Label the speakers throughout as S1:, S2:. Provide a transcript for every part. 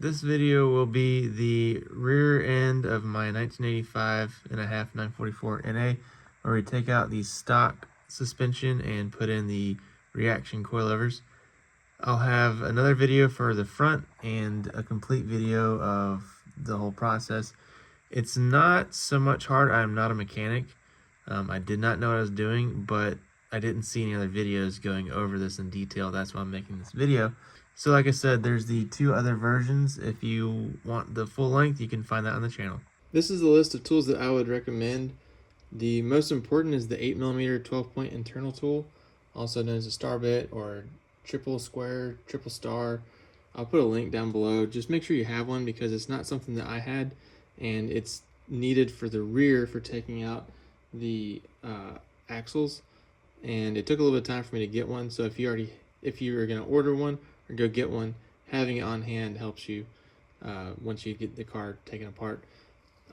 S1: This video will be the rear end of my 1985 and a half 944 NA, where we take out the stock suspension and put in the Riaction coilovers. I'll have another video for the front and a complete video of the whole process. It's not so much hard. I'm not a mechanic. I did not know what I was doing, but I didn't see any other videos going over this in detail. That's why I'm making this video. So like I said, there's the two other versions. If you want the full length, you can find that on the channel. This is the list of tools that I would recommend. The most important is the 8mm 12-point internal tool, also known as a star bit or triple square, triple star. I'll put a link down below. Just make sure you have one because it's not something that I had, and it's needed for the rear for taking out the axles. And it took a little bit of time for me to get one. So if you were going to order one or go get one, having it on hand helps you once you get the car taken apart.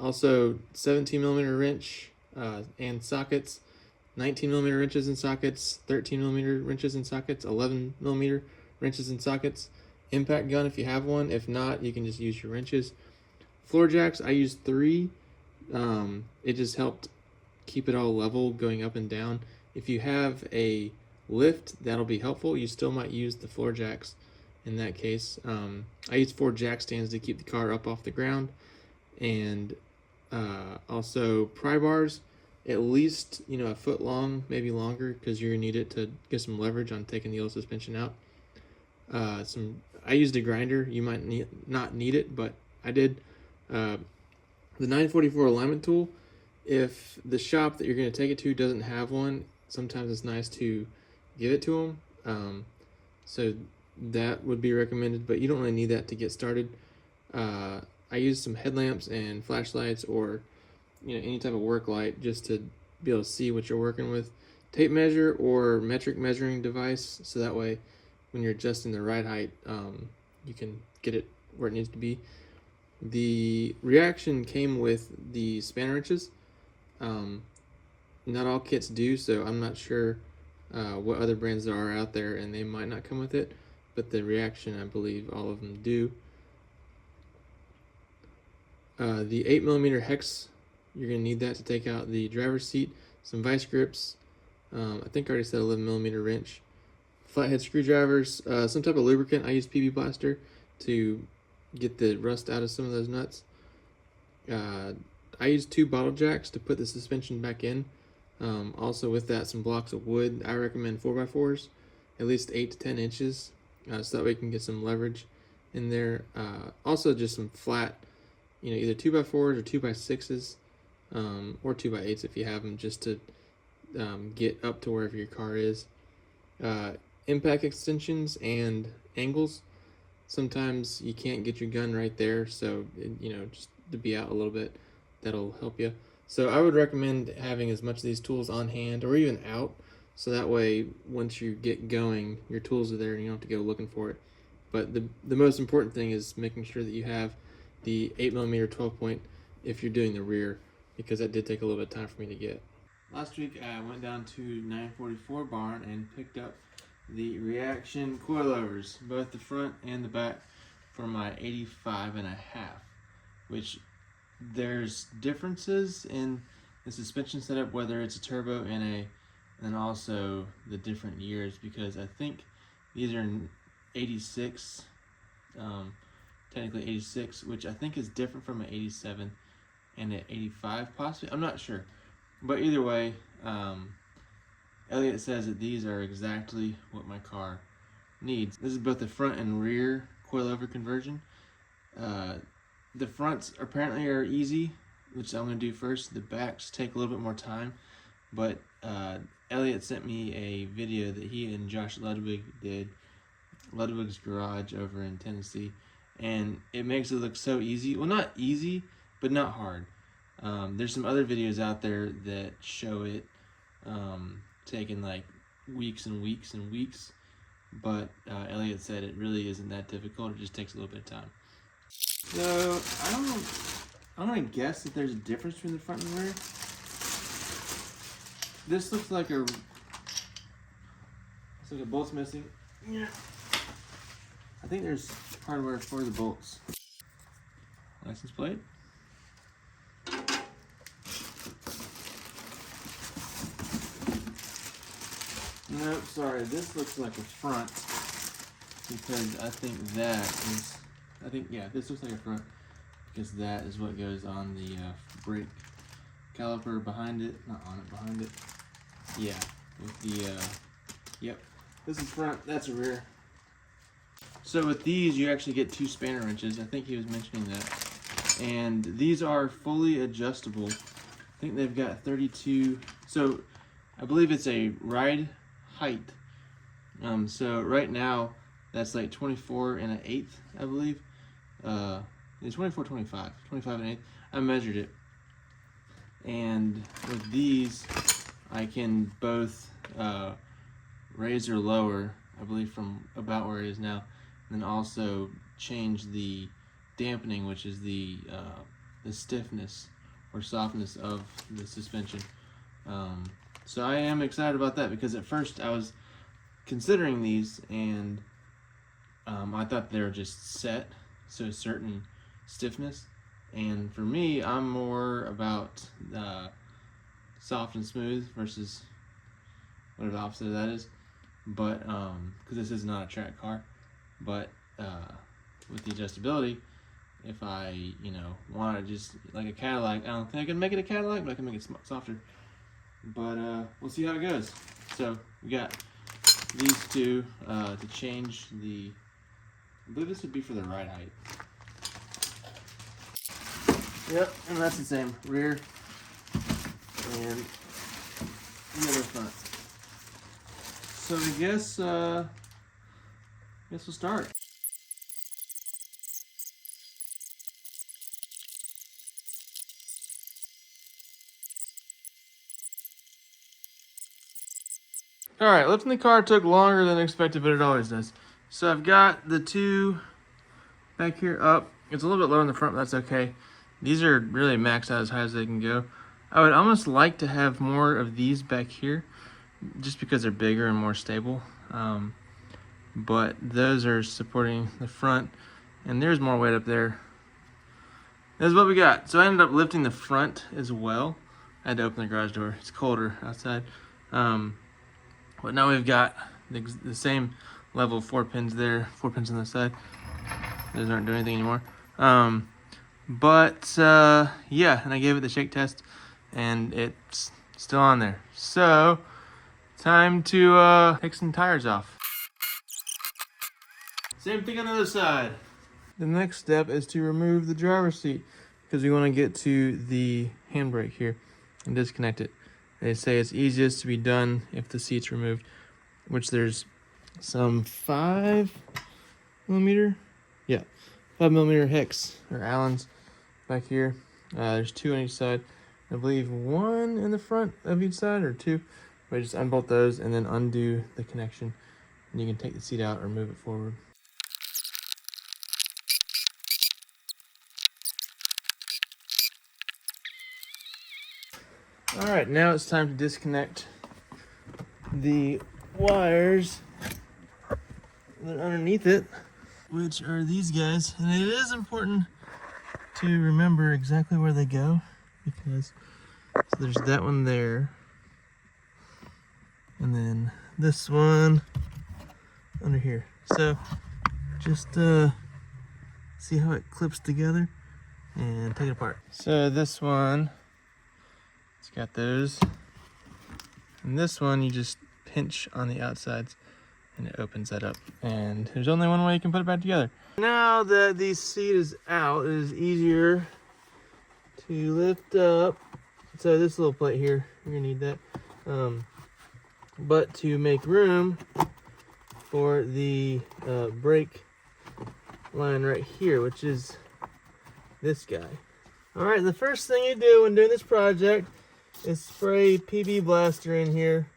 S1: Also, 17mm wrench and sockets, 19mm wrenches and sockets, 13mm wrenches and sockets, 11mm wrenches and sockets, impact gun if you have one. If not, you can just use your wrenches. Floor jacks, I used 3. It just helped keep it all level going up and down. If you have a lift, that'll be helpful. You still might use the floor jacks in that case. I use 4 jack stands to keep the car up off the ground, and also pry bars, at least a foot long, maybe longer, because you're gonna need it to get some leverage on taking the old suspension out. I used a grinder. You might not need it, but I did. The 944 alignment tool, if the shop that you're going to take it to doesn't have one, sometimes it's nice to give it to them. So that would be recommended, but you don't really need that to get started. I used some headlamps and flashlights, or any type of work light, just to be able to see what you're working with. Tape measure or metric measuring device, so that way when you're adjusting the ride height, you can get it where it needs to be. The Riaction came with the spanner wrenches. Not all kits do, so I'm not sure what other brands there are out there, and they might not come with it, but the Riaction, I believe all of them do. The 8mm hex, you're going to need that to take out the driver's seat. Some vice grips, I think I already said 11mm wrench. Flathead screwdrivers, some type of lubricant. I use PB Blaster to get the rust out of some of those nuts. I used 2 bottle jacks to put the suspension back in. Also with that, some blocks of wood. I recommend 4x4s, at least 8 to 10 inches, so that way you can get some leverage in there. Also just some flat, either 2x4s or 2x6s, or 2x8s if you have them, just to get up to wherever your car is. Impact extensions and angles. Sometimes you can't get your gun right there, so just to be out a little bit, that'll help you. So I would recommend having as much of these tools on hand or even out, so that way once you get going, your tools are there and you don't have to go looking for it. But the most important thing is making sure that you have the 8mm 12-point if you're doing the rear, because that did take a little bit of time for me to get. Last week I went down to 944 barn and picked up the Riaction coilovers, both the front and the back, for my 85 and a half, which there's differences in the suspension setup, whether it's a turbo NA, and also the different years, because I think these are 86, technically 86, which I think is different from an 87 and an 85 possibly. I'm not sure, but either way, Elliott says that these are exactly what my car needs. This is both the front and rear coilover conversion. The fronts apparently are easy, which I'm going to do first. The backs take a little bit more time, but Elliott sent me a video that he and Josh Ludwig did, Ludwig's Garage over in Tennessee, and it makes it look so easy. Well, not easy, but not hard. There's some other videos out there that show it taking like weeks and weeks and weeks, but Elliott said it really isn't that difficult. It just takes a little bit of time. So I'm gonna guess that there's a difference between the front and the rear. This looks like a bolt's missing. Yeah, I think there's hardware for the bolts. license plate. Nope, sorry, this looks like a front because I think that is, yeah, this looks like a front because that is what goes on the brake caliper behind it, not on it, behind it. Yeah, with the, yep, this is front, that's a rear. So with these, you actually get 2 spanner wrenches. I think he was mentioning that. And these are fully adjustable. I think they've got 32, so I believe it's a ride height. So right now, that's like 24 and an eighth, I believe. It's 24, 25 and an eighth. I measured it. And with these, I can both raise or lower, I believe from about where it is now, and then also change the dampening, which is the stiffness or softness of the suspension. So I am excited about that because at first I was considering these and I thought they were just set to a certain stiffness, and for me, I'm more about soft and smooth versus whatever the opposite of that is. But because this is not a track car, but with the adjustability, if I want to just like a Cadillac, I don't think I can make it a Cadillac, but I can make it softer. But we'll see how it goes. So we got these 2 to change the, I believe this would be for the ride height. Yep, and that's the same rear and the other front. So I guess we'll start. Alright, lifting the car took longer than expected, but it always does. So I've got the 2 back here up. It's a little bit lower in the front, but that's okay. These are really maxed out as high as they can go. I would almost like to have more of these back here, just because they're bigger and more stable. But those are supporting the front, and there's more weight up there. That's what we got. So I ended up lifting the front as well. I had to open the garage door. It's colder outside. But now we've got the same level of 4 pins there, 4 pins on the side. Those aren't doing anything anymore. Yeah, and I gave it the shake test, and it's still on there. So, time to take some tires off. Same thing on the other side. The next step is to remove the driver's seat, because we want to get to the handbrake here and disconnect it. They say it's easiest to be done if the seat's removed, which there's some 5 millimeter hex or Allens back here. There's 2 on each side. I believe 1 in the front of each side, or 2. But just unbolt those and then undo the connection, and you can take the seat out or move it forward. All right, now it's time to disconnect the wires that are underneath it, which are these guys. And it is important to remember exactly where they go, because there's that one there, and then this one under here. So just see how it clips together and take it apart. So this one, it's got those, and this one you just pinch on the outsides and it opens that up, and there's only one way you can put it back together. Now that the seat is out, it is easier to lift up. So this little plate here, you're gonna need that, but to make room for the brake line right here, which is this guy. All right, the first thing you do when doing this project is spray PB Blaster in here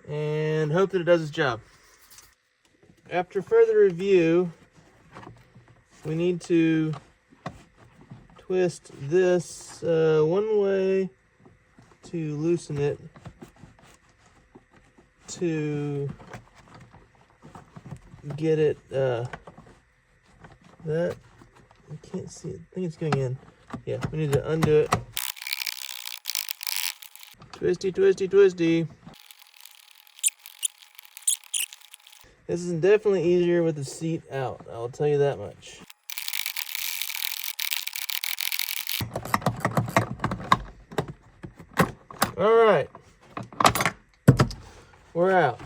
S1: and hope that it does its job. After further review, we need to twist this one way to loosen it to get it that. I can't see it. I think it's going in. Yeah, we need to undo it. Twisty, twisty, twisty. This is definitely easier with the seat out. I'll tell you that much. All right. We're out.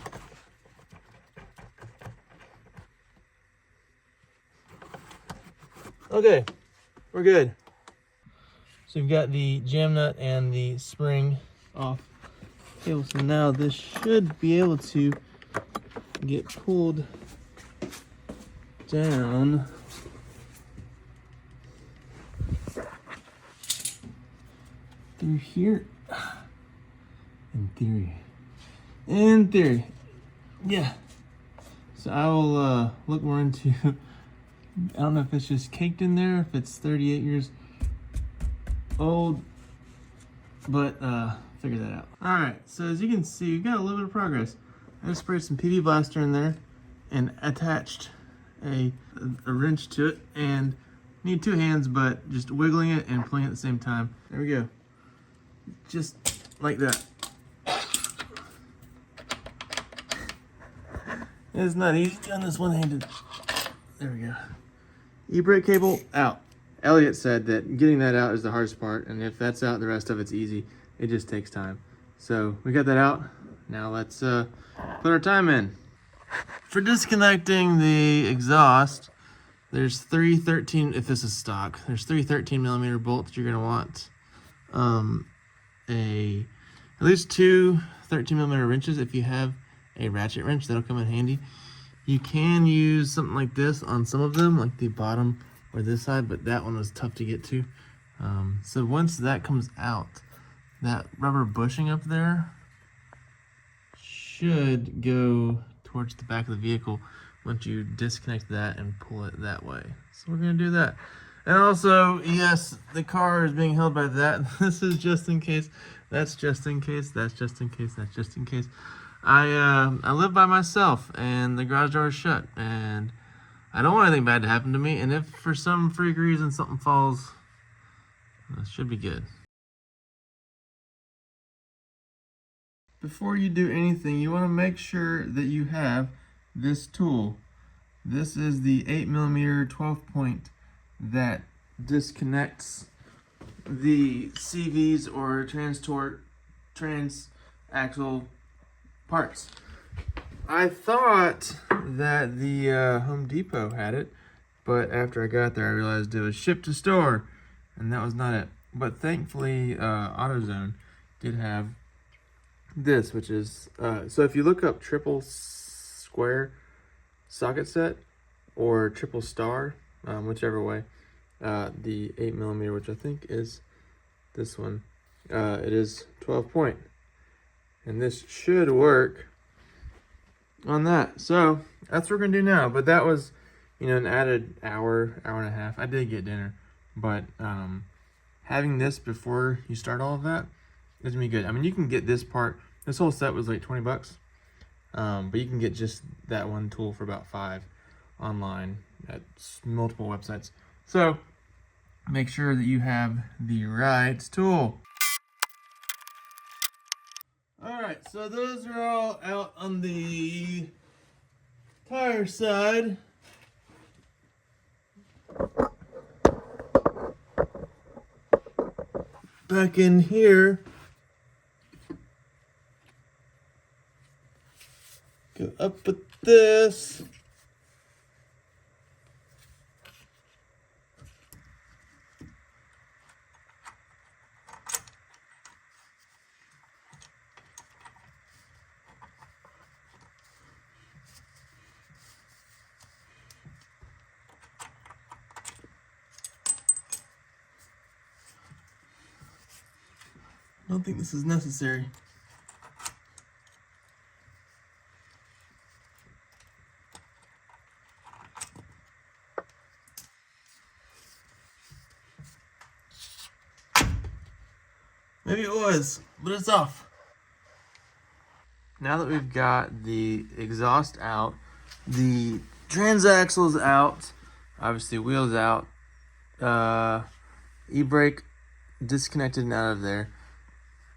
S1: Okay, we're good. So we've got the jam nut and the spring off. Okay, so now this should be able to get pulled down through here. In theory. In theory. Yeah. So I will look more into, I don't know if it's just caked in there, if it's 38 years old, but figure that out. All right, so as you can see, we've got a little bit of progress. I just sprayed some PV Blaster in there and attached a wrench to it, and need two hands, but just wiggling it and pulling at the same time. There we go. Just like that. It's not easy doing this one-handed. There we go. E-brake cable out. Elliott said that getting that out is the hardest part, and if that's out, the rest of it's easy. It just takes time. So we got that out. Now let's put our time in. For disconnecting the exhaust, there's three 13, if this is stock, there's three 13mm bolts you're gonna want. At least two 13mm wrenches. If you have a ratchet wrench, that'll come in handy. You can use something like this on some of them, like the bottom or this side, but that one was tough to get to. So once that comes out, that rubber bushing up there should go towards the back of the vehicle once you disconnect that and pull it that way. So we're gonna do that. And also, yes, the car is being held by that. This is just in case. That's just in case. That's just in case. That's just in case. I live by myself, and the garage door is shut, and I don't want anything bad to happen to me. And if for some freak reason something falls, it should be good. Before you do anything, you want to make sure that you have this tool. This is the 8mm 12-point that disconnects the CVs or trans-axle parts. I thought that the Home Depot had it, but after I got there I realized it was shipped to store, and that was not it. But thankfully AutoZone did have this, which is so if you look up triple square socket set or triple star, whichever way, the 8mm, which I think is this one, it is 12-point, and this should work on that. So that's what we're gonna do now. But that was, you know, an added hour and a half. I did get dinner, but having this before you start all of that is gonna be good. I mean, you can get this part. This whole set was like 20 bucks, but you can get just that one tool for about $5 online at multiple websites. So make sure that you have the right tool. All right, so those are all out on the tire side. Back in here, go up with this. I don't think this is necessary. Maybe it was, but it's off. Now that we've got the exhaust out, the transaxle's out, Obviously, wheels out. E-brake disconnected and out of there.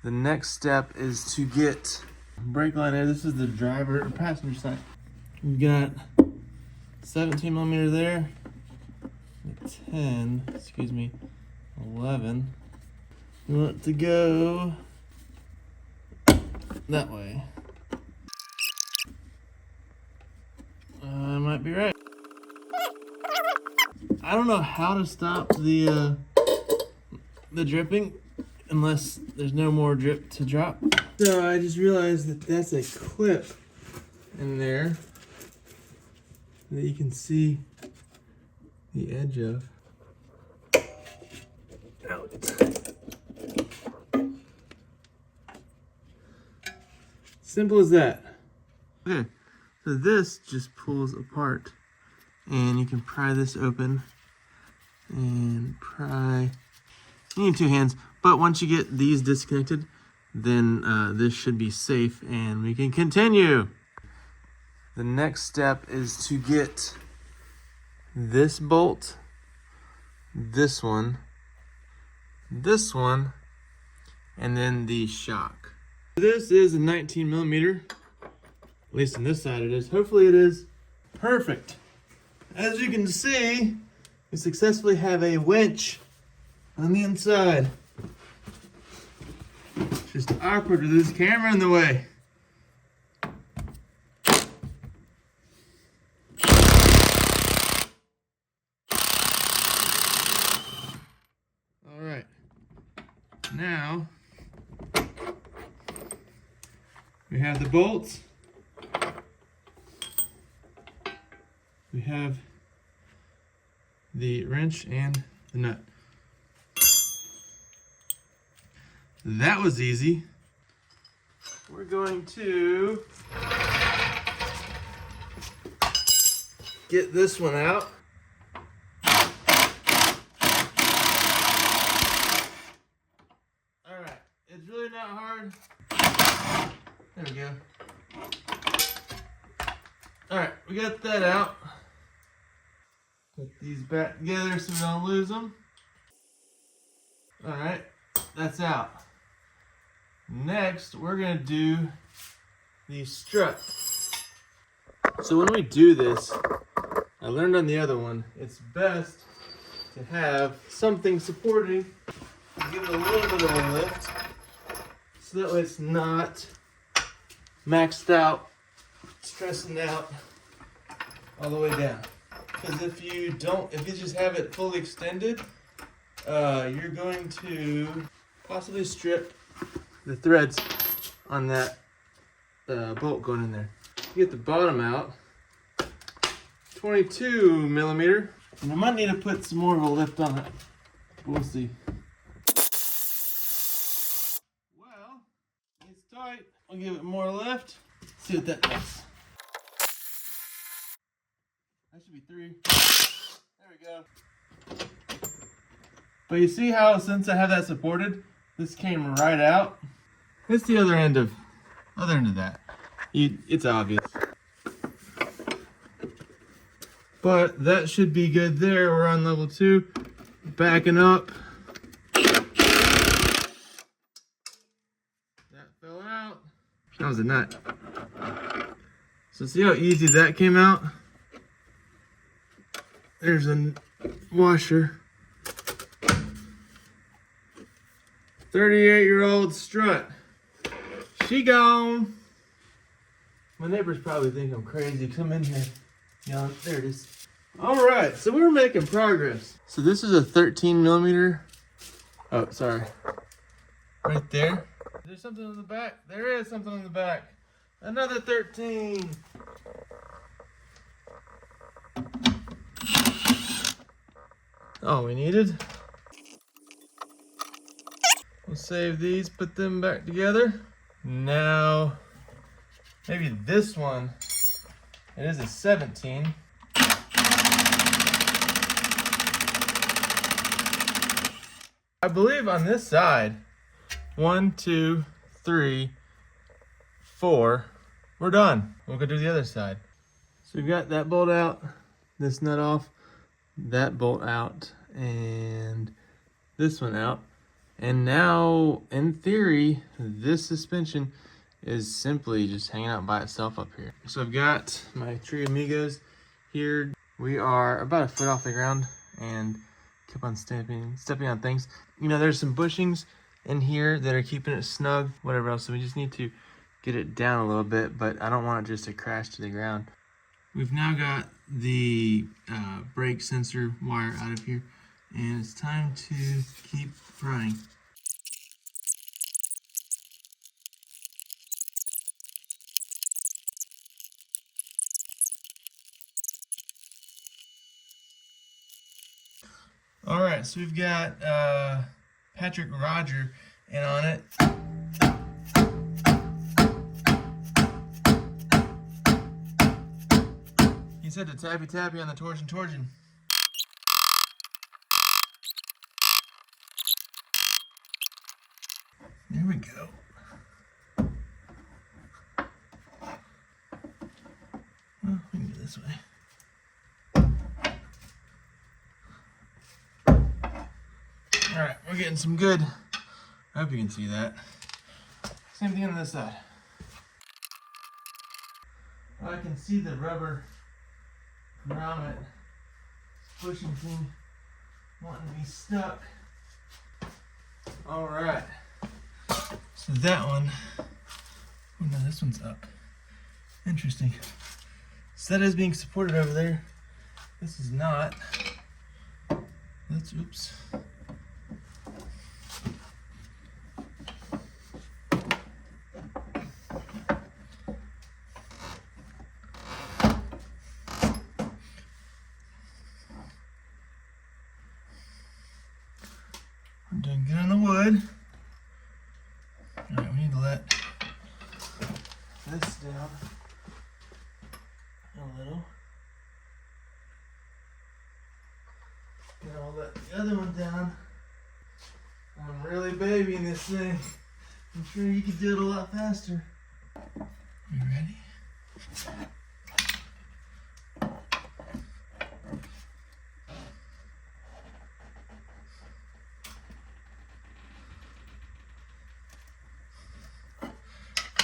S1: The next step is to get brake line there. This is the driver or passenger side. We've got 17 millimeter there, 11. We want it to go that way. I might be right. I don't know how to stop the dripping unless there's no more drip to drop. So I just realized that that's a clip in there that you can see the edge of. Out. Simple as that. Okay, so this just pulls apart and you can pry this open and pry. You need two hands, but once you get these disconnected, then this should be safe and we can continue. The next step is to get this bolt, this one, and then the shock. This is a 19 millimeter, at least on this side it is. Hopefully it is. Perfect. As you can see, we successfully have a winch on the inside. It's just awkward with this camera in the way. All right. Now we have the bolts. We have the wrench and the nut. That was easy. We're going to get this one out. All right, it's really not hard. There we go. All right, we got that out. Put these back together so we don't lose them. All right, that's out. Next, we're gonna do the strut. So when we do this, I learned on the other one, it's best to have something supporting, give it a little bit of a lift, so that way it's not maxed out, stressing out all the way down. Because if you just have it fully extended, you're going to possibly strip the threads on that bolt going in there. You get the bottom out, 22 millimeter, and I might need to put some more of a lift on it. We'll see. Well, it's tight. I'll give it more lift. See what that does. That should be 3. There we go. But you see how since I have that supported, this came right out. It's the other end of that. It's obvious. But that should be good there. We're on level 2. Backing up. That fell out. That was a nut. So see how easy that came out? There's a washer. 38-year-old strut. She gone. My neighbors probably think I'm crazy. Come in here. Yeah, there it is. All right, so we're making progress. So this is a 13 millimeter. Oh, sorry. Right there. There's something on the back. There is something on the back. Another 13. All we needed. We'll save these, put them back together. Now, maybe this one, it is a 17. I believe on this side, 1, 2, 3, 4, we're done. We'll go do the other side. So we've got that bolt out, this nut off. that bolt out and this one out. And now, in theory, this suspension is simply just hanging out by itself up here. So I've got my Tree Amigos here. We are about a foot off the ground and keep on stepping on things. You know, there's some bushings in here that are keeping it snug, whatever else. So we just need to get it down a little bit, but I don't want it just to crash to the ground. We've now got the brake sensor wire out of here, and it's time to keep frying. All right, so we've got Patrick Roger in on it. He said to tappy tappy on the torsion. There we go. Well, we can go this way. All right, we're getting some good. I hope you can see that. Same thing on this side. Oh, I can see the rubber grommet pushing thing wanting to be stuck. All right. So that one, oh no, this one's up. Interesting. So that is being supported over there. This is not. Let's, oops. I'm doing good on the wood. Alright, we need to let this down a little. And I'll let the other one down. I'm really babying this thing. I'm sure you could do it a lot faster. You ready?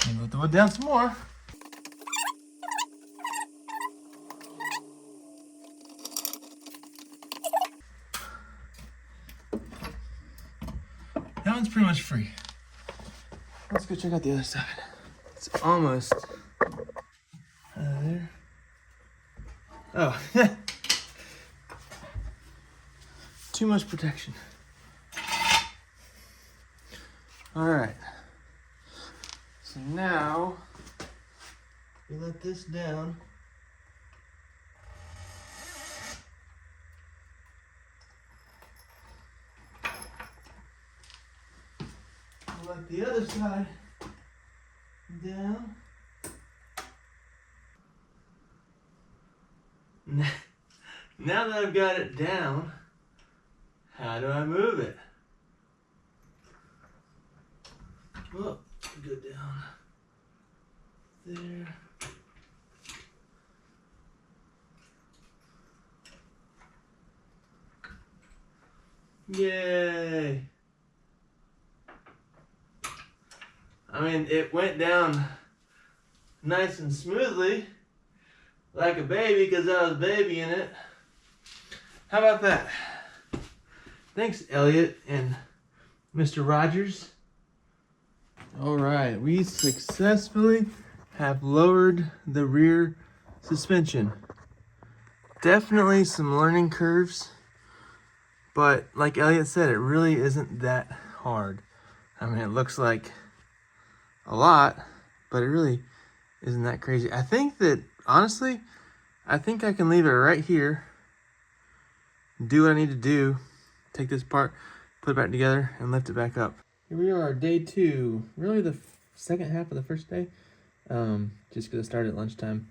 S1: And let the wood down some more. That one's pretty much free. Let's go check out the other side. It's almost there. Oh, too much protection. All right. So now we let this down. We'll let the other side down. Now that I've got it down, how do I move it? Well, go down there. Yay! I mean, it went down nice and smoothly, like a baby, because I was babying it. How about that? Thanks, Elliott and Mr. Rogers. All right, we successfully have lowered the rear suspension. Definitely some learning curves, but like Elliott said, it really isn't that hard. I mean, it looks like a lot, but it really isn't that crazy. I think that, honestly, I think I can leave it right here, do what I need to do, take this part, put it back together, and lift it back up. Here we are, day 2, really the second half of the first day, just because it started at lunchtime.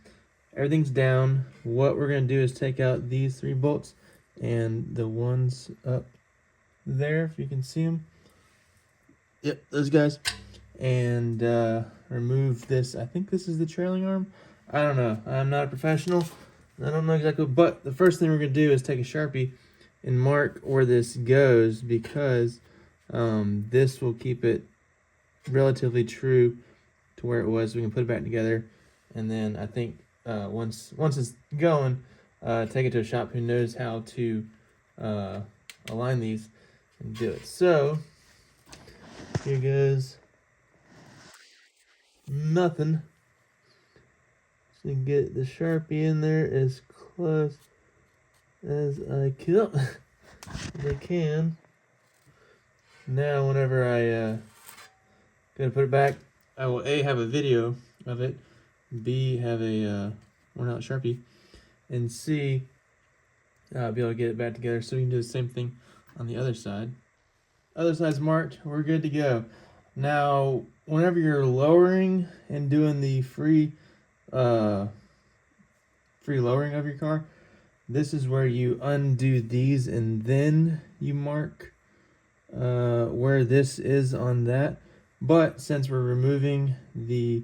S1: Everything's down. What we're going to do is take out these 3 bolts and the ones up there, if you can see them. Yep, those guys. And remove this. I think this is the trailing arm. I don't know. I'm not a professional, I don't know exactly, but the first thing we're going to do is take a Sharpie and mark where this goes, because this will keep it relatively true to where it was. We can put it back together, and then I think once it's going, take it to a shop who knows how to align these and do it. So here goes nothing. So you can get the Sharpie in there as close as I can. Now, whenever I gonna put it back, I will A, have a video of it, B, have a worn out Sharpie, and C, be able to get it back together so we can do the same thing on the other side. Other side's marked, we're good to go. Now, whenever you're lowering and doing the free lowering of your car, this is where you undo these and then you mark where this is on that. But since we're removing the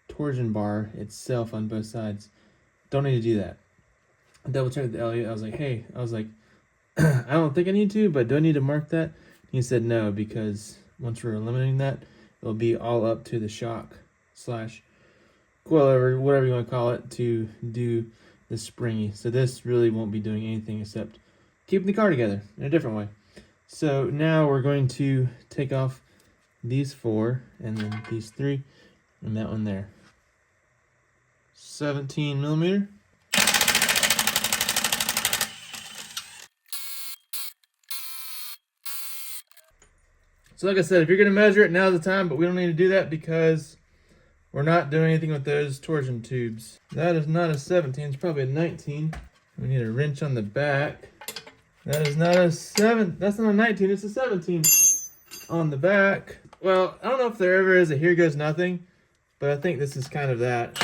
S1: torsion bar itself on both sides, don't need to do that. I double checked with Elliott. I was like, hey, I don't think I need to, but do I need to mark that? He said no, because once we're eliminating that, it'll be all up to the shock slash coilover, whatever you want to call it, to do the springy. So this really won't be doing anything except keeping the car together in a different way. So now we're going to take off these 4 and then these 3 and that one there. 17 millimeter. So like I said, if you're going to measure it, now's the time, but we don't need to do that because we're not doing anything with those torsion tubes. That is not a 17, it's probably a 19. We need a wrench on the back. That is not a 7, that's not a 19, it's a 17 on the back. Well, I don't know if there ever is a here goes nothing, but I think this is kind of that.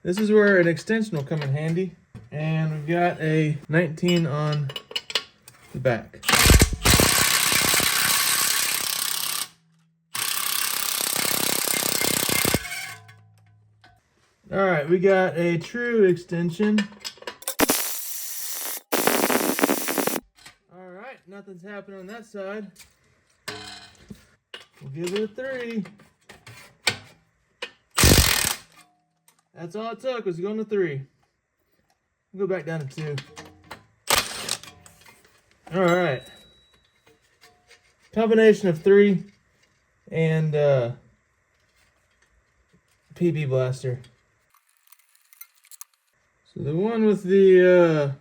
S1: This is where an extension will come in handy, and we've got a 19 on the back. All right, we got a true extension. All right, nothing's happening on that side. We'll give it a 3. That's all it took, was going to 3. We'll go back down to 2. All right. Combination of 3 and PB blaster. So the one with the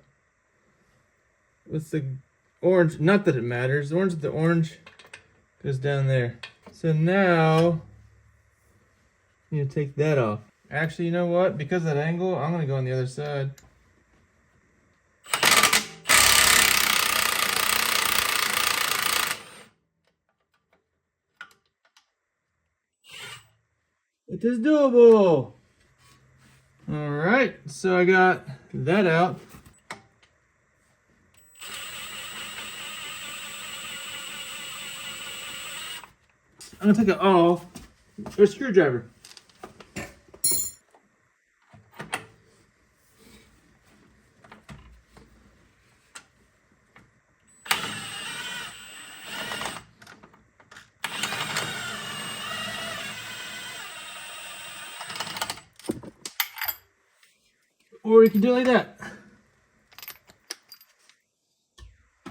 S1: orange, not that it matters, the orange with the orange goes down there. So now you need to take that off. Actually, you know what? Because of that angle, I'm going to go on the other side. It is doable. All right, so I got that out. I'm gonna take it off with a screwdriver. Or you can do it like that.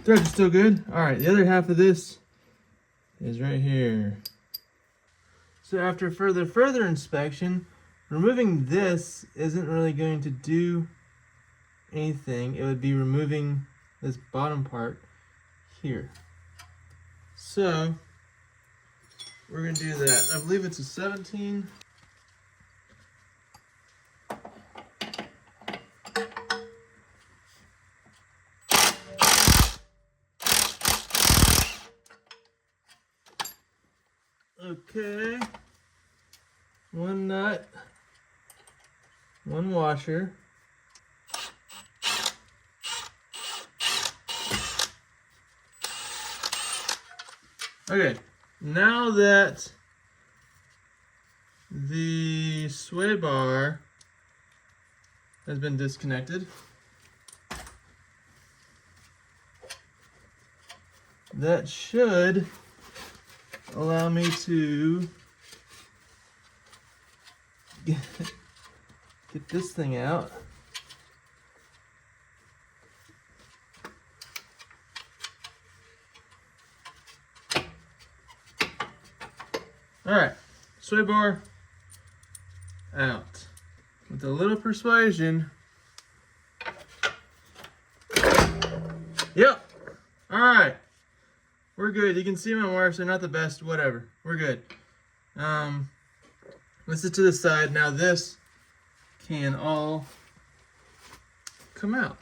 S1: Threads are still good. All right, the other half of this is right here. So after further inspection, removing this isn't really going to do anything. It would be removing this bottom part here. So we're gonna do that. I believe it's a 17. Okay, 1 nut, 1 washer. Okay, now that the sway bar has been disconnected, that should allow me to get this thing out. All right, sway bar out. With a little persuasion. Yep. All right. We're good. You can see my marks. They're not the best. Whatever. We're good. This is to the side. Now this can all come out.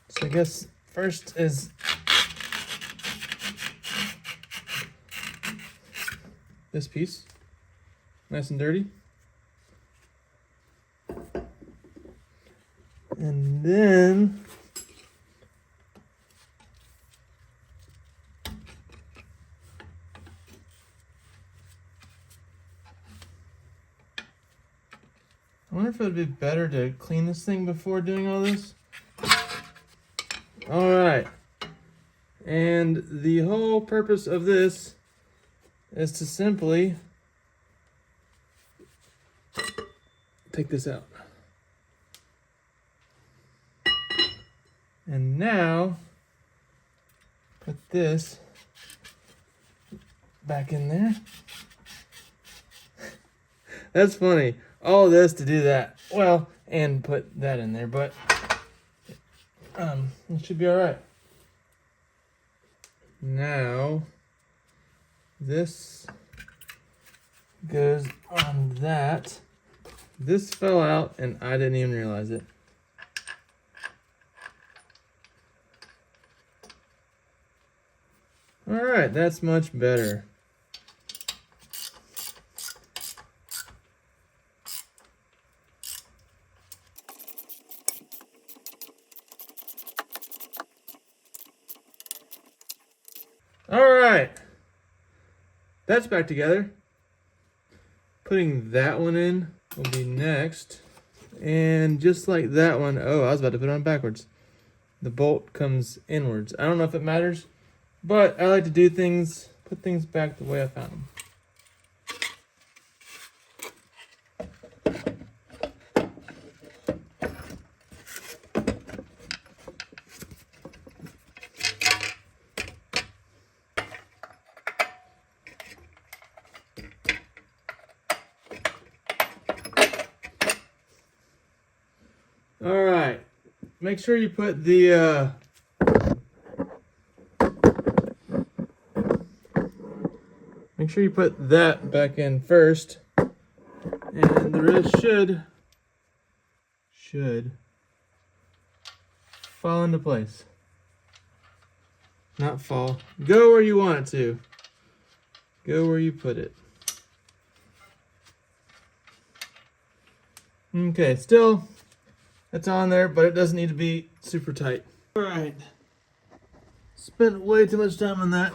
S1: So I guess first is this piece, nice and dirty. And then I wonder if it would be better to clean this thing before doing all this. All right. And the whole purpose of this is to simply take this out. And now put this back in there. That's funny. All this to do that. Well, and put that in there, but it should be all right. Now this goes on that. This fell out and I didn't even realize it. All right, that's much better. All right, that's back together. Putting that one in will be next. And just like that one, oh, I was about to put it on backwards. The bolt comes inwards. I don't know if it matters, but I like to do things, put things back the way I found them. All right, make sure you put the make sure you put that back in first, and the rest should fall into place. Not fall. Go where you want it to. Go where you put it. Okay, still. It's on there, but it doesn't need to be super tight. All right. Spent way too much time on that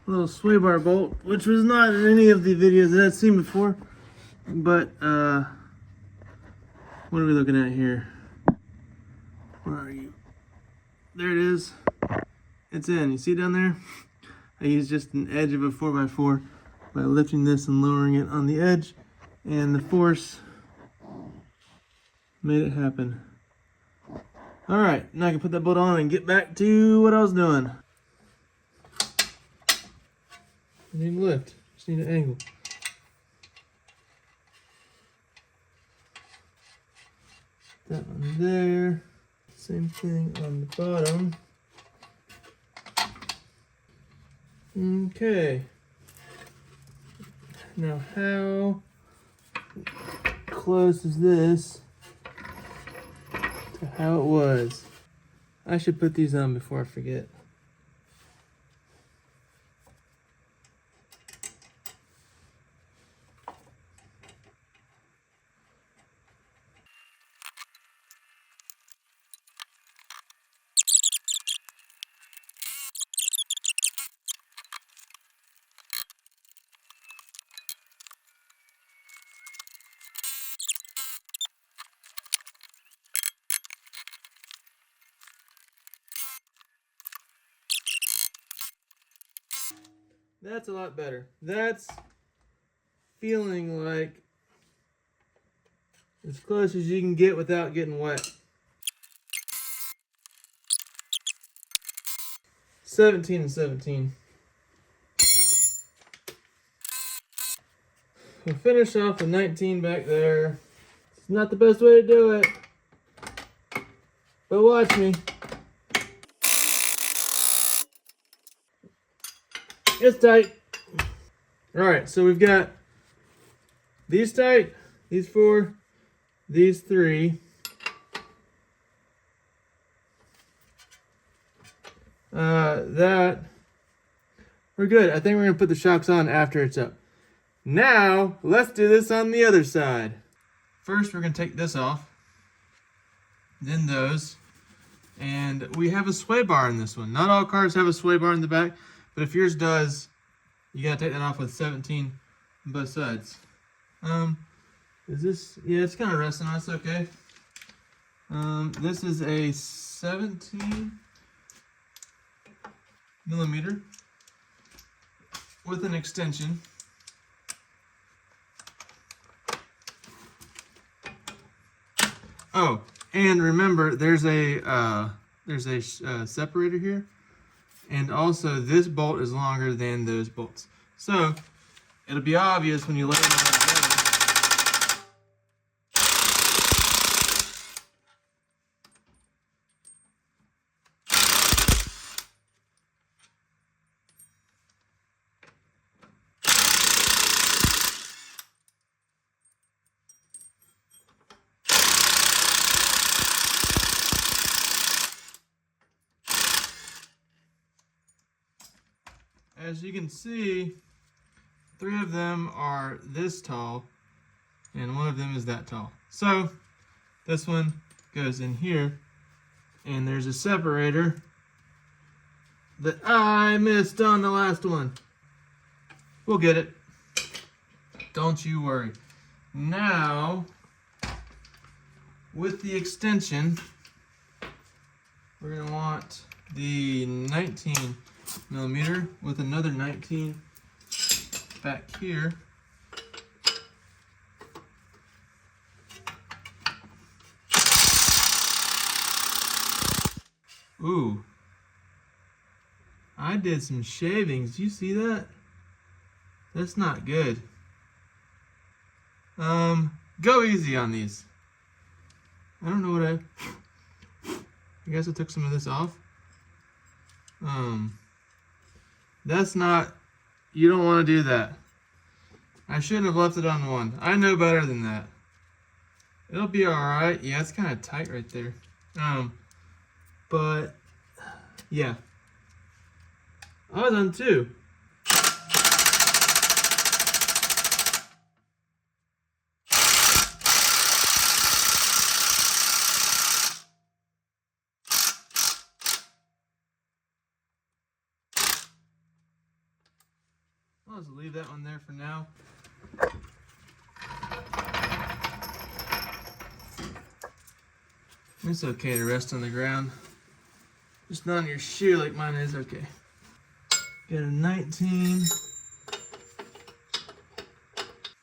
S1: little sway bar bolt, which was not in any of the videos that I've seen before. But, what are we looking at here? Where are you? There it is. It's in. You see down there? I used just an edge of a 4x4 by lifting this and lowering it on the edge, and the force made it happen. All right, now I can put that bolt on and get back to what I was doing. I need a lift, just need an angle. That one there, same thing on the bottom. Okay. Now how close is this to how it was? I should put these on before I forget. That's a lot better. That's feeling like as close as you can get without getting wet. 17 and 17. We'll finish off with 19 back there. It's not the best way to do it, but watch me. It's tight. Alright, so we've got these tight, these 4, these 3. That we're good. I think we're gonna put the shocks on after it's up. Now let's do this on the other side. First we're gonna take this off, then those, and we have a sway bar in this one. Not all cars have a sway bar in the back, but if yours does, you gotta take that off with 17 on both sides. Is this? Yeah, it's kind of resting. That's okay. This is a 17 millimeter with an extension. Oh, and remember, there's a separator here, and also this bolt is longer than those bolts, so it'll be obvious when you lay them all together. As you can see, 3 of them are this tall, and 1 of them is that tall. So this one goes in here, and there's a separator that I missed on the last one. We'll get it. Don't you worry. Now, with the extension, we're going to want the 19 millimeter with another 19 back here. Ooh, I did some shavings. You see that? That's not good. Go easy on these. I don't know what I guess I took some of this off. That's not, you don't want to do that. I shouldn't have left it on 1. I know better than that. It'll be alright. Yeah, it's kind of tight right there. But, yeah. I was on 2. I'll just leave that one there for now. It's okay to rest on the ground. Just not on your shoe like mine is. Okay. Got a 19.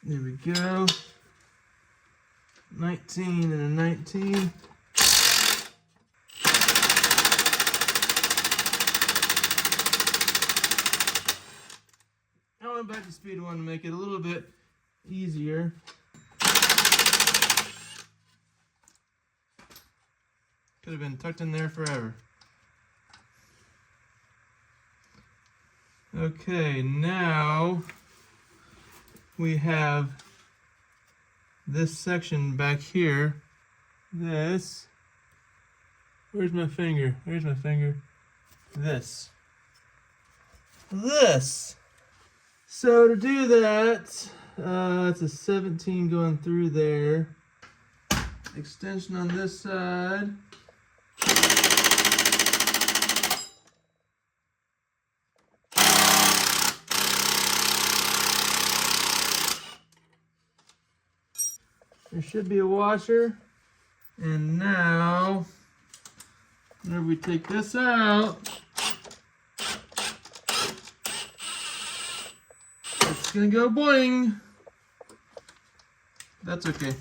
S1: There we go. 19 and a 19. I went back to speed 1 to make it a little bit easier. Could have been tucked in there forever. Okay, now we have this section back here. This. Where's my finger? Where's my finger? This. So to do that, it's a 17 going through there. Extension on this side. There should be a washer. And now, whenever we take this out, gonna go boing. That's okay.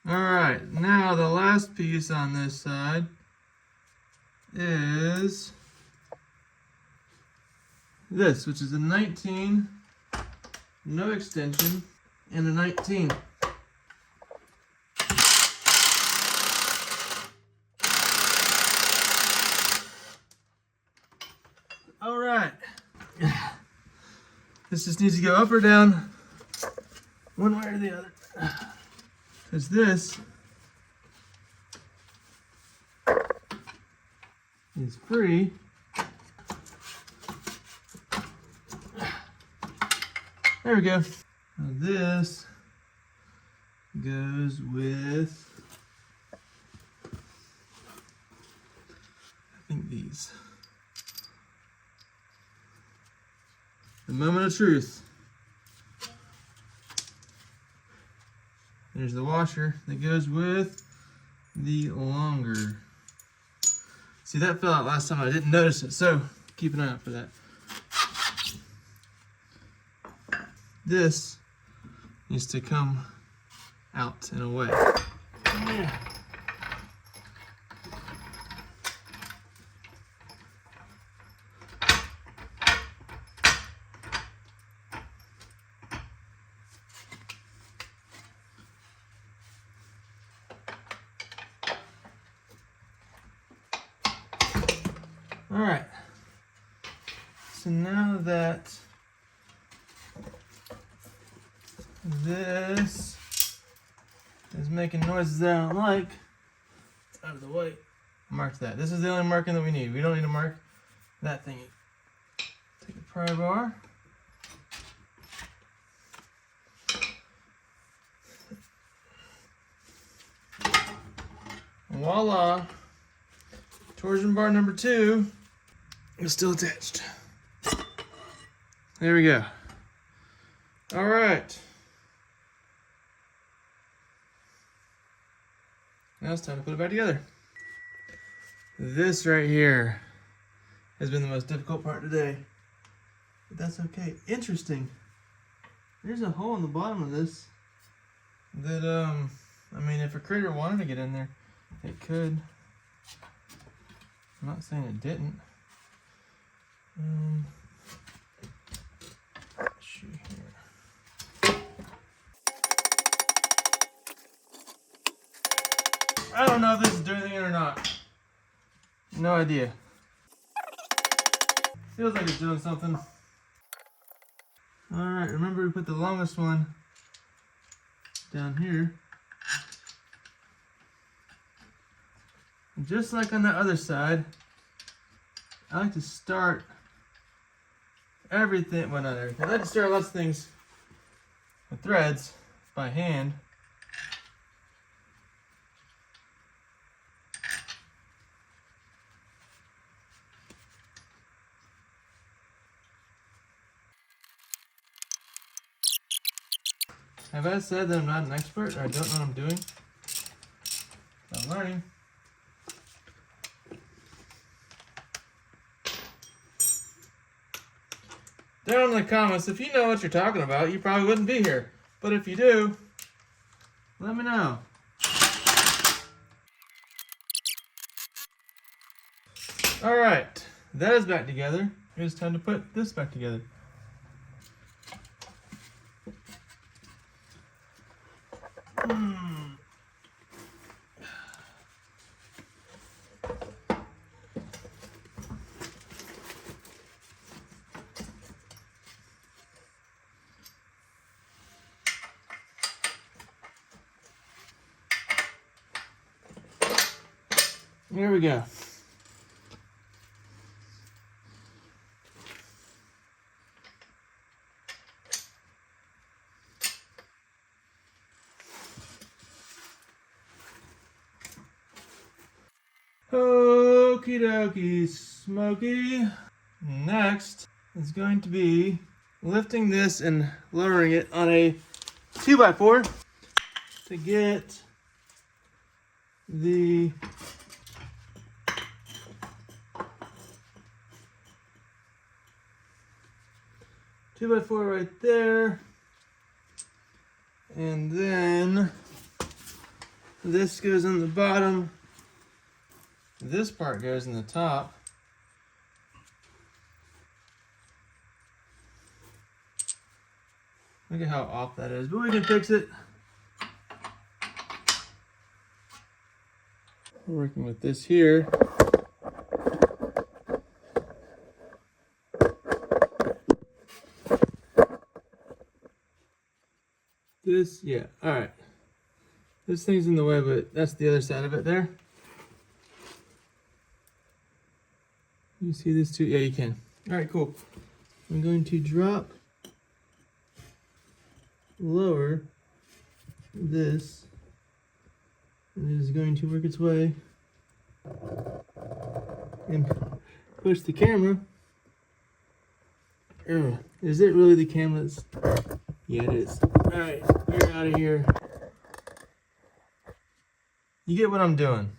S1: Alright, now the last piece on this side is this, which is a 19, no extension, and a 19. Alright. This just needs to go up or down, one way or the other. Because this is free. There we go. Now this goes with, I think these. The moment of truth. There's the washer that goes with the longer. See, that fell out last time. I didn't notice it, so keep an eye out for that. This needs to come out and away. All right, so now that this is making noises that I don't like, it's out of the way. Mark that. This is the only marking that we need. We don't need to mark that thingy. Take a pry bar. Voila! Torsion bar number 2 is still attached. There we go. All right. Now it's time to put it back together. This right here has been the most difficult part today, but that's okay. Interesting. There's a hole in the bottom of this that, I mean, if a critter wanted to get in there, it could. I'm not saying it didn't. Let's see here. I don't know if this is doing anything or not. No idea. Feels like it's doing something. Alright, remember we put the longest one down here. And just like on the other side, I like to start everything, well not everything, I like to start lots of things with threads by hand. Have I said that I'm not an expert or I don't know what I'm doing? I'm learning. Down in the comments, if you know what you're talking about, you probably wouldn't be here. But if you do, let me know. Alright, that is back together. It's time to put this back together. Here we go. Okie dokie, Smokey. Next is going to be lifting this and lowering it on a 2x4 to get the 2x4 right there. And then this goes in the bottom. This part goes in the top. Look at how off that is, but we can fix it. We're working with this here. This, yeah, all right. This thing's in the way, but that's the other side of it there. You see this too? Yeah, you can. All right, cool. I'm going to drop, lower this, and it is going to work its way and push the camera. Is it really the camera's? Yeah, it is. All right, we're out of here. You get what I'm doing.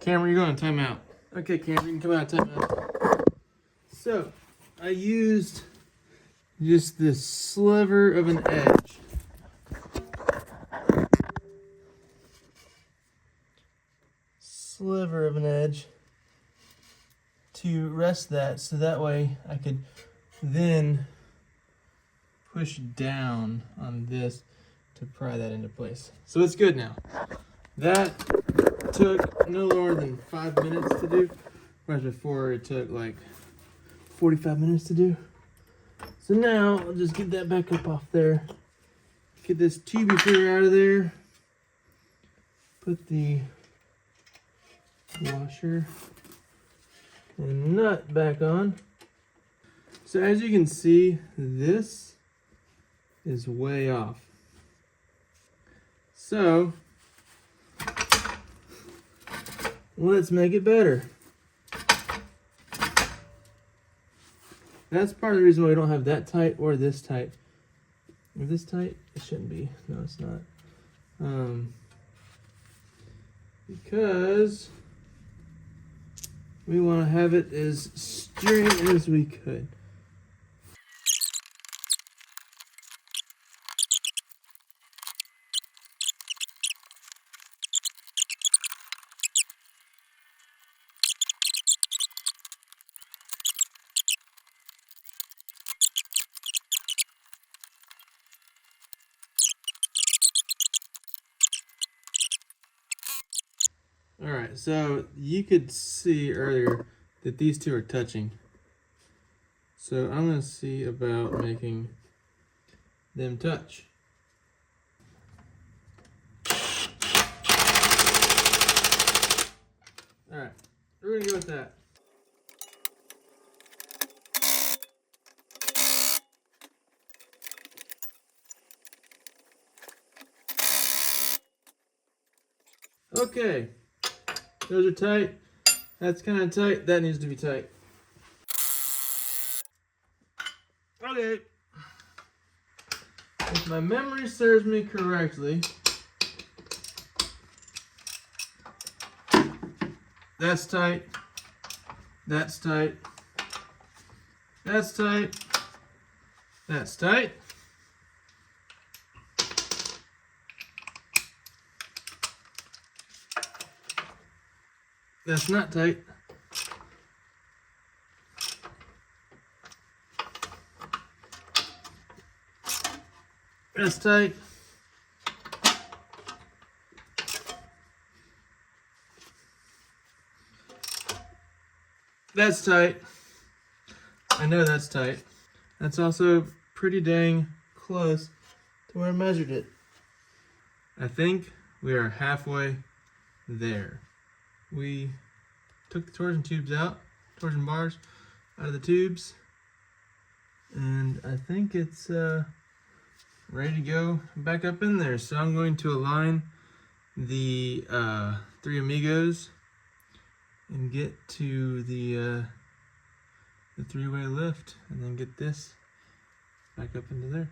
S1: Camera, you're going to timeout. Okay, camera, you can come out of timeout. So, I used just this sliver of an edge. Sliver of an edge to rest that, so that way I could then push down on this to pry that into place. So it's good now. That took no lower than 5 minutes to do, whereas before it took like 45 minutes to do. So now I'll just get that back up off there. Get this tubey figure out of there. Put the washer and nut back on. So as you can see, this is way off. So let's make it better. That's part of the reason why we don't have that tight or this tight. If this tight, it shouldn't be. No, it's not. Because we want to have it as straight as we could. All right, so you could see earlier that these two are touching. So I'm gonna see about making them touch. All right, we're gonna go with that. Okay, those are tight. That's kind of tight. That needs to be tight. Okay. If my memory serves me correctly, that's tight. That's tight. That's tight. That's tight. That's not tight. That's tight. That's tight. I know that's tight. That's also pretty dang close to where I measured it. I think we are halfway there. We took the torsion tubes out, torsion bars out of the tubes, and I think it's ready to go back up in there. So I'm going to align the three amigos and get to the three-way lift, and then get this back up into there.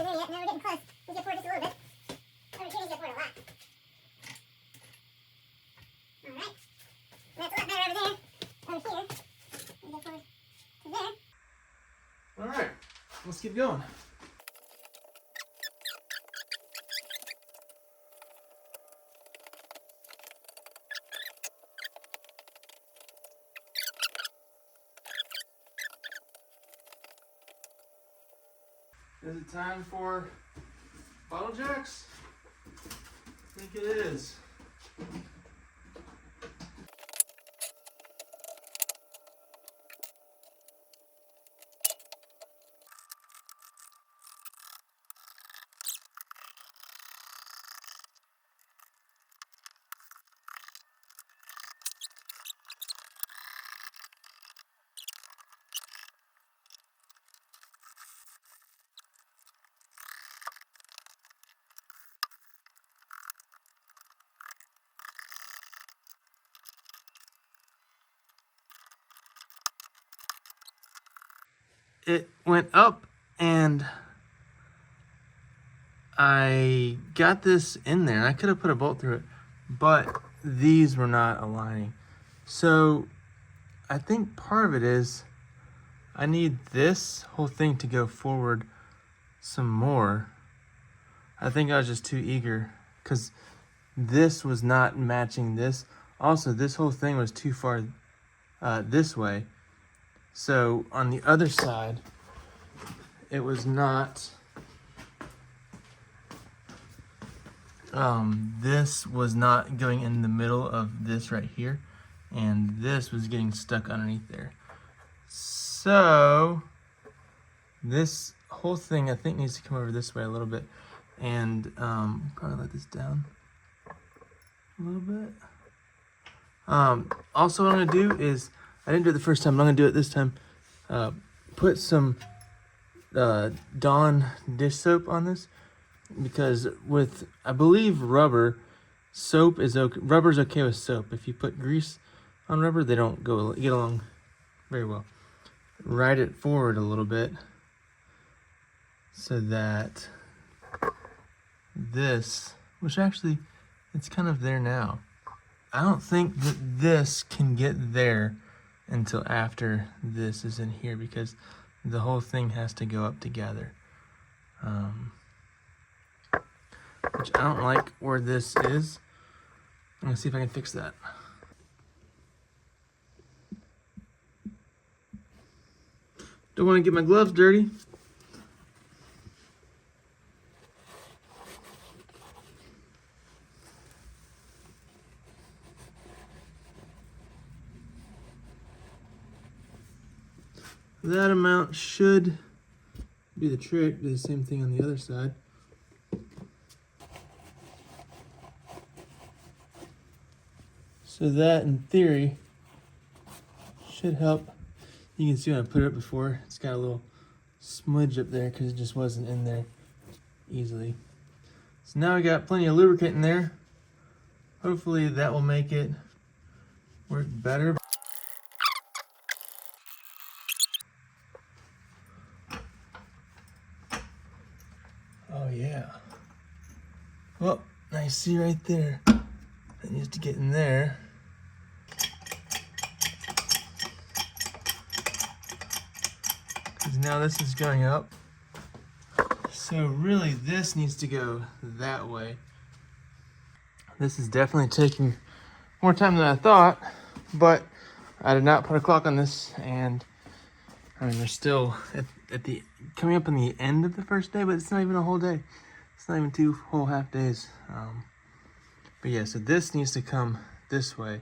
S2: there yet. No, we're getting close. We need to pour just a little bit. Oh, we can't need to pour it a lot. Alright. That's a lot better over there. Over here. We can pour it to there.
S1: Alright, let's keep going. Is it time for bottle jacks? I think it is. It went up and I got this in there. I could have put a bolt through it, but these were not aligning. So I think part of it is I need this whole thing to go forward some more. I think I was just too eager because this was not matching this. Also, this whole thing was too far this way. So on the other side, it was not, this was not going in the middle of this right here, and this was getting stuck underneath there. So this whole thing I think needs to come over this way a little bit, and probably let this down a little bit. Also what I'm gonna do is, I didn't do it the first time, but I'm gonna do it this time. Put some Dawn dish soap on this, because with, I believe, rubber, soap is okay. Rubber's okay with soap. If you put grease on rubber, they don't get along very well. Ride it forward a little bit so that this, which actually, it's kind of there now. I don't think that this can get there until after this is in here, because the whole thing has to go up together. Which I don't like where this is. I'm gonna see if I can fix that. Don't want to get my gloves dirty. That amount should be the trick. Do the same thing on the other side. So that, in theory, should help. You can see when I put it up before, it's got a little smudge up there because it just wasn't in there easily. So now we got plenty of lubricant in there. Hopefully that will make it work better. Oh yeah. Well, I see right there. It needs to get in there. Because now this is going up. So really this needs to go that way. This is definitely taking more time than I thought, but I did not put a clock on this, and I mean, they're still at the coming up on the end of the first day, but it's not even a whole day. It's not even 2 whole half days. But yeah, so this needs to come this way,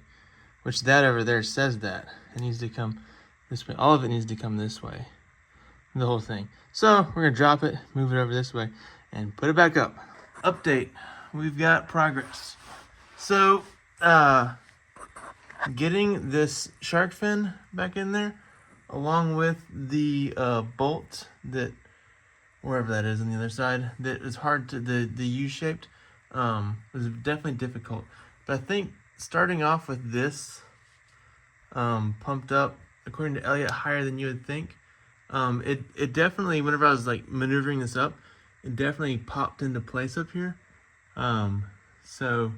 S1: which that over there says that. It needs to come this way. All of it needs to come this way, the whole thing. So we're gonna drop it, move it over this way, and put it back up. Update, we've got progress. So, getting this shark fin back in there, along with the bolt that, wherever that is on the other side, that is hard to, the U-shaped, was definitely difficult. But I think starting off with this, pumped up, according to Elliott, higher than you would think, it definitely, whenever I was like maneuvering this up, it definitely popped into place up here. So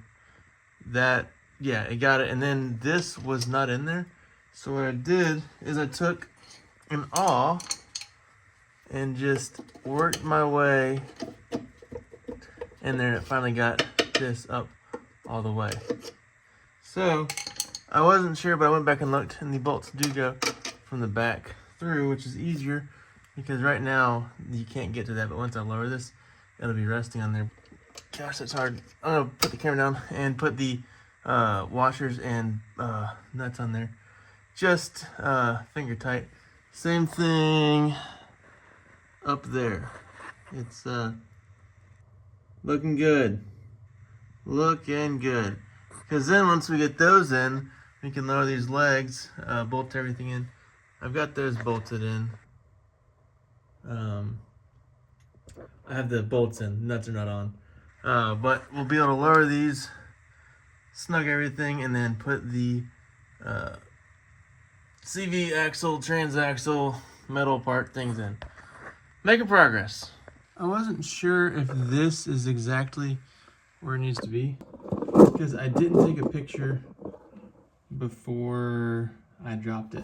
S1: that, yeah, it got it. And then this was not in there. So what I did is I took an awl and just worked my way in there. It finally got this up all the way. So I wasn't sure, but I went back and looked, and the bolts do go from the back through, which is easier because right now you can't get to that. But once I lower this, it'll be resting on there. Gosh, that's hard. I'm gonna put the camera down and put the washers and nuts on there. Just finger tight. Same thing up there. It's looking good. Looking good. Because then once we get those in, we can lower these legs, bolt everything in. I've got those bolted in. I have the bolts in, nuts are not on. But we'll be able to lower these, snug everything, and then put the CV axle, transaxle, metal part things in. Making progress. I wasn't sure if this is exactly where it needs to be because I didn't take a picture before I dropped it.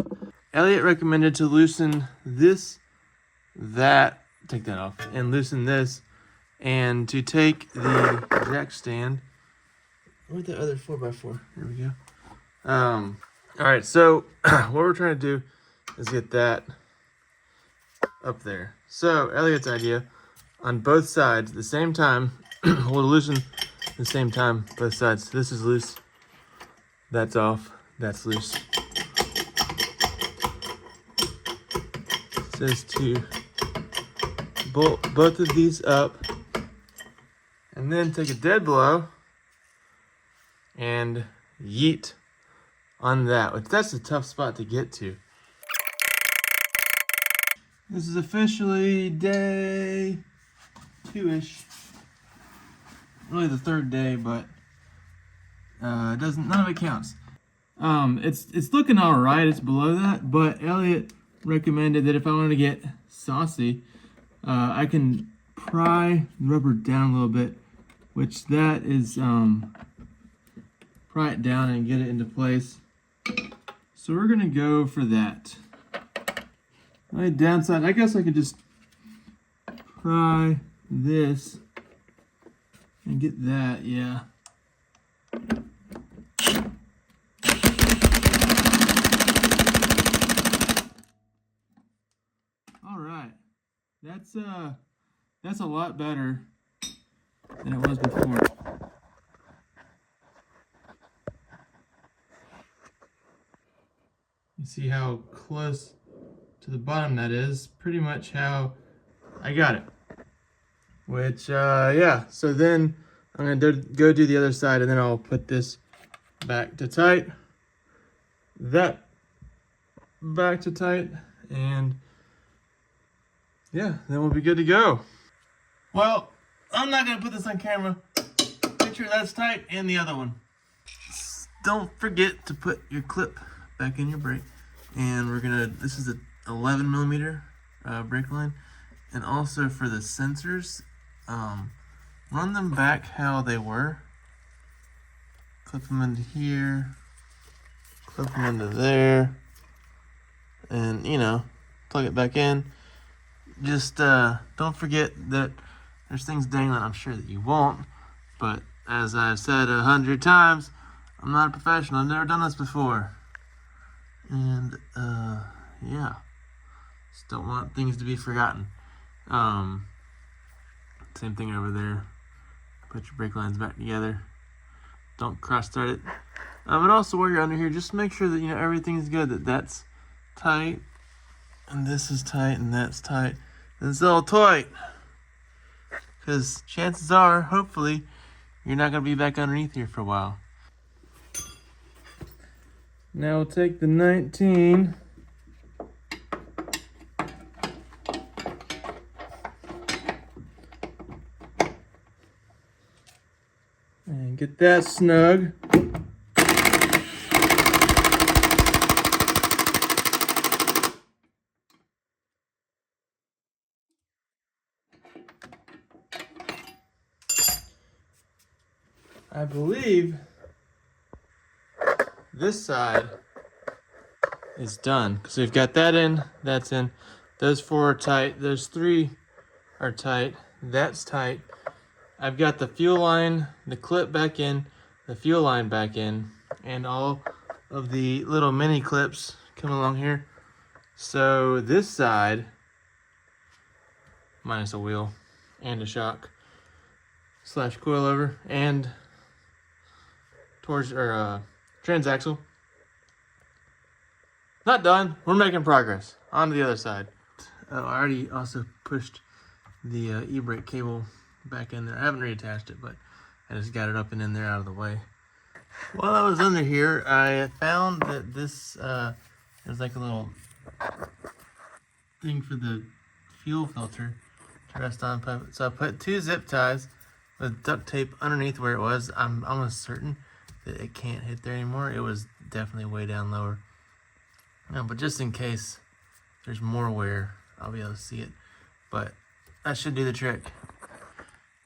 S1: Elliott recommended to loosen this, take that off, and loosen this, and to take the jack stand. Where'd the other 4x4? Here we go. All right, so what we're trying to do is get that up there. So Elliott's idea, on both sides at the same time, we'll loosen at the same time both sides. This is loose, that's off, that's loose. It says to bolt both of these up and then take a dead blow and yeet on that, which that's a tough spot to get to. This is officially day 2-ish. Really the third day, but none of it counts. It's looking all right. It's below that, but Elliott recommended that if I wanted to get saucy, I can pry the rubber down a little bit, which that is pry it down and get it into place. So we're gonna go for that. My downside, I guess I could just pry this and get that, yeah. All right, that's a lot better than it was before. You see how close to the bottom that is, pretty much how I got it. Which, yeah, so then I'm gonna go do the other side, and then I'll put this back to tight, that back to tight, and yeah, then we'll be good to go. Well, I'm not gonna put this on camera. Make sure that's tight, and the other one. Don't forget to put your clip back in your brake. And we're gonna, this is a 11 millimeter brake line. And also for the sensors, run them back how they were. Clip them into here, clip them into there, and you know, plug it back in. Just don't forget that there's things dangling. I'm sure that you won't, but as I've said 100 times, I'm not a professional. I've never done this before. And yeah, just don't want things to be forgotten. Same thing over there. Put your brake lines back together. Don't cross thread it. And also while you're under here, just make sure that you know everything's good. That's tight, and this is tight, and that's tight, and it's all tight. Because chances are, hopefully, you're not gonna be back underneath here for a while. Now we'll take the 19 and get that snug. I believe this side is done. So we've got that in, that's in. Those 4 are tight. Those 3 are tight. That's tight. I've got the fuel line, the clip back in, the fuel line back in, and all of the little mini clips coming along here. So this side, minus a wheel and a shock slash coilover and torsion or transaxle. Not done. We're making progress. On to the other side. I already also pushed the e-brake cable back in there. I haven't reattached it, but I just got it up and in there out of the way. While I was under here, I found that this is like a little thing for the fuel filter to rest on. So I put 2 zip ties with duct tape underneath where it was. I'm almost certain that it can't hit there anymore. It was definitely way down lower. No, but just in case there's more wear, I'll be able to see it. But that should do the trick.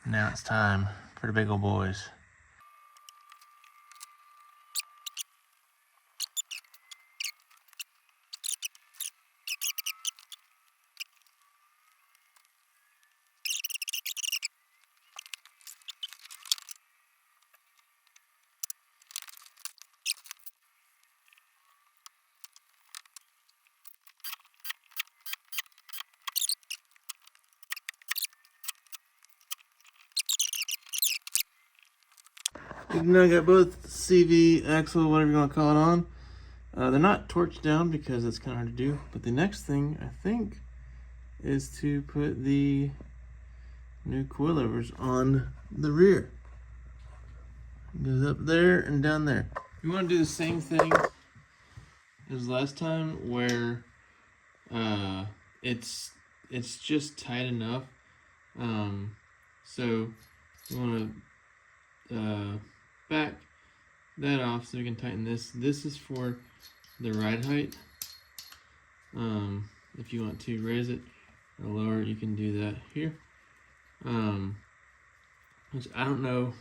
S1: Now it's time for the big old boys. Now I got both CV, axle, whatever you want to call it on. They're not torched down because that's kind of hard to do. But the next thing, I think, is to put the new coilovers on the rear. It goes up there and down there. You want to do the same thing as last time, where it's just tight enough. So you want to back that off so we can tighten this. This is for the ride height. If you want to raise it or lower it, you can do that here. Which I don't know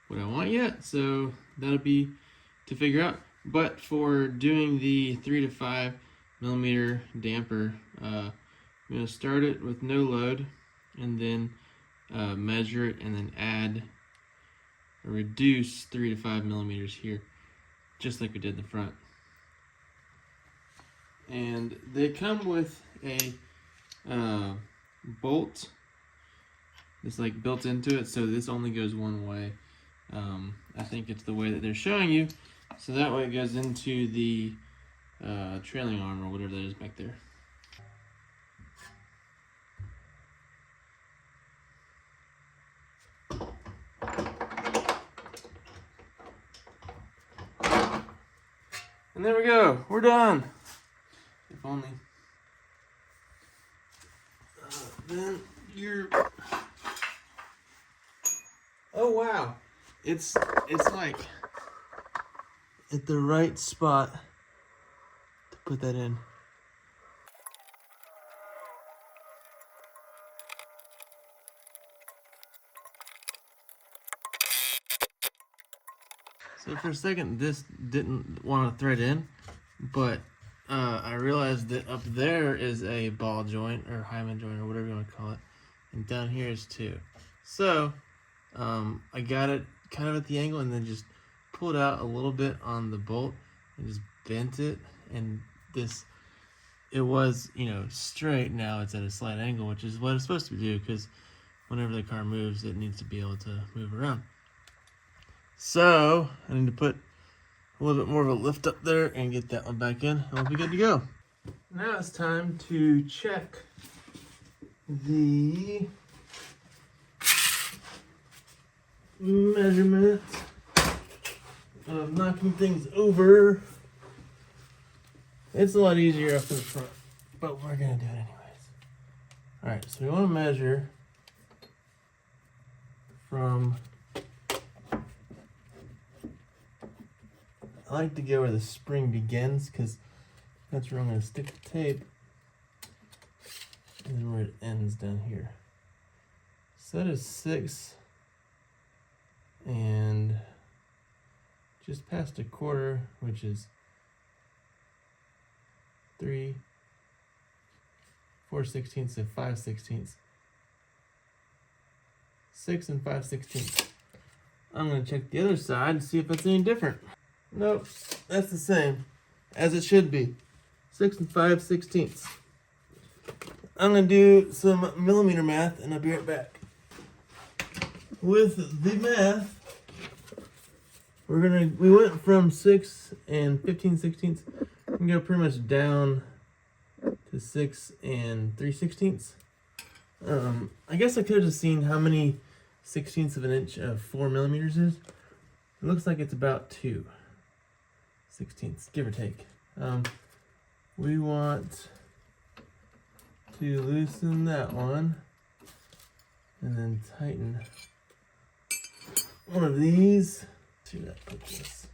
S1: what I want yet, so that'll be to figure out. But for doing the 3 to 5 millimeter damper, I'm going to start it with no load and then measure it and then add or reduce 3 to 5 millimeters here, just like we did in the front. And they come with a bolt that's like built into it, so this only goes one way. I think it's the way that they're showing you, so that way it goes into the trailing arm or whatever that is back there. And there we go, we're done. If only. Then you're. Oh wow, it's like at the right spot to put that in. So for a second, this didn't want to thread in, but I realized that up there is a ball joint or hymen joint or whatever you want to call it, and down here is 2. So I got it kind of at the angle and then just pulled out a little bit on the bolt and just bent it, and it was, straight. Now it's at a slight angle, which is what it's supposed to do, because whenever the car moves, it needs to be able to move around. So I need to put a little bit more of a lift up there and get that one back in, and we'll be good to go. Now it's time to check the measurement of knocking things over. It's a lot easier up in the front, but we're gonna do it anyways. Alright, so we want to measure from, I like to go where the spring begins, because that's where I'm going to stick the tape, and then where it ends down here. So that is 6 and just past a quarter, which is 3 4/16 of 5/16, 6 and 5/16. I'm gonna check the other side and see if it's any different. Nope, that's the same as it should be. 6 and 5/16. I'm gonna do some millimeter math and I'll be right back. With the math, we went from 6 and 15/16. We can go pretty much down to 6 and 3/16. I guess I could have just seen how many 16ths of an inch of 4 millimeters is. It looks like it's about 2/16, give or take. We want to loosen that one and then tighten one of these. Let's see where that puts us.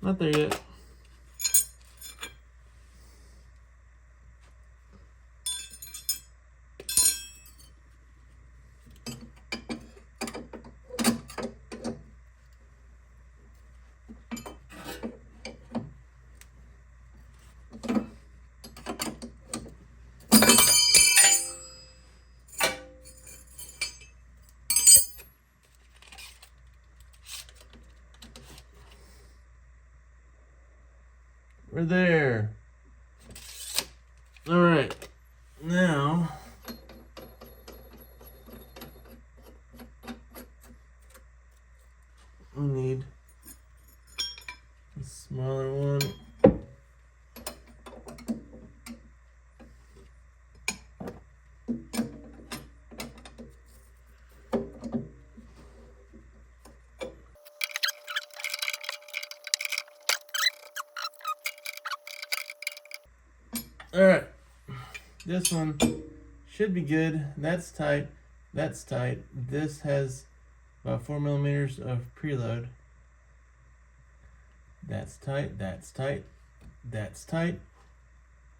S1: Not there yet. We're there. All right, now we need a smaller one. All right, this one should be good. That's tight. That's tight. This has about 4 millimeters of preload. That's tight. That's tight. That's tight.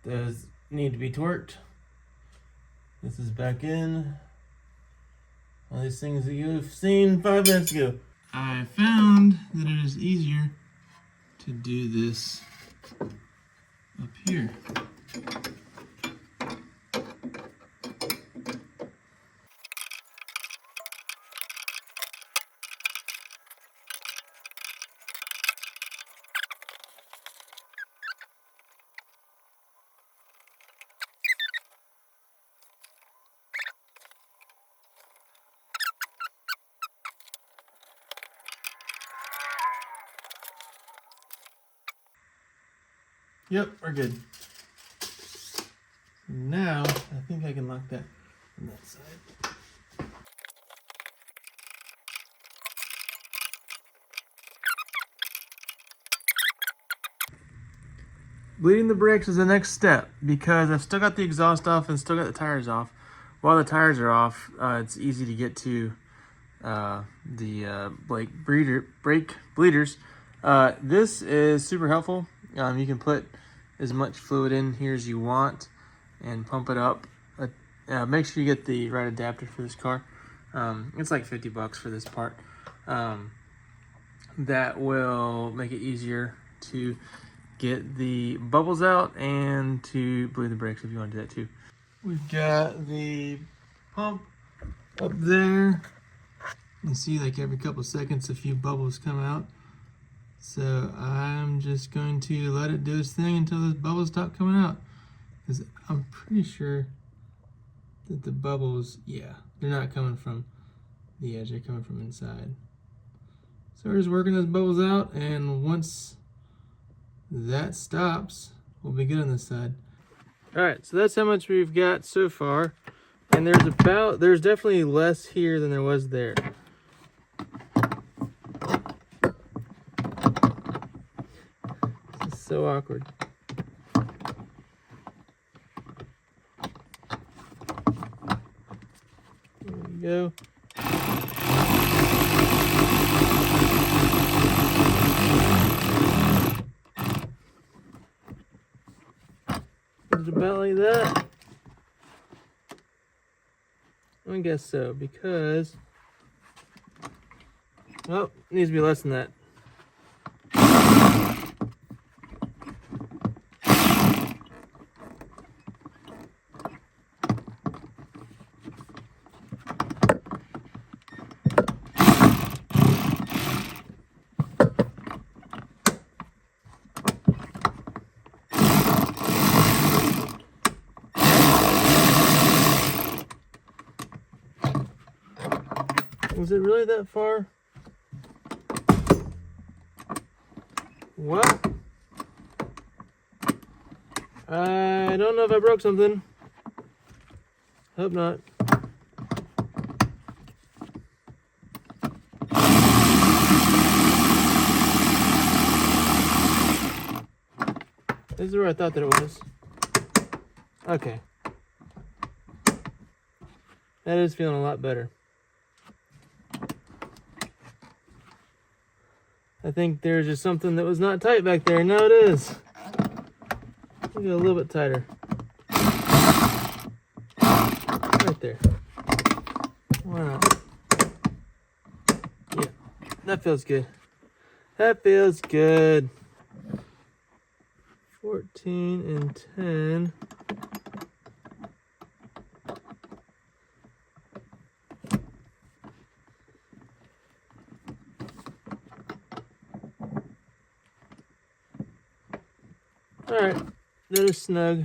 S1: Does need to be torqued. This is back in. All these things that you've seen 5 minutes ago. I found that it is easier to do this up here. Yep, we're good. Now, I think I can lock that on that side. Bleeding the brakes is the next step because I've still got the exhaust off and still got the tires off. While the tires are off, it's easy to get to the brake bleeders. This is super helpful. You can put as much fluid in here as you want and pump it up. Make sure you get the right adapter for this car. It's like $50 for this part. That will make it easier to get the bubbles out and to bleed the brakes if you want to do that too. We've got the pump up there. You see like every couple seconds a few bubbles come out. So I'm just going to let it do its thing until those bubbles stop coming out. Because I'm pretty sure that the bubbles, yeah, they're not coming from the edge, they're coming from inside. So we're just working those bubbles out, and once that stops, we'll be good on this side. All right, so that's how much we've got so far. And there's definitely less here than there was there. This is so awkward. There we go. It's about like that. I guess so, because... Oh, it needs to be less than that. Was it really that far? What? I don't know if I broke something. Hope not. This is where I thought that it was. Okay. That is feeling a lot better. I think there's just something that was not tight back there. Now it is. Maybe a little bit tighter. Right there. Why not? Yeah, that feels good. That feels good. 14 and 10. All right, that is snug.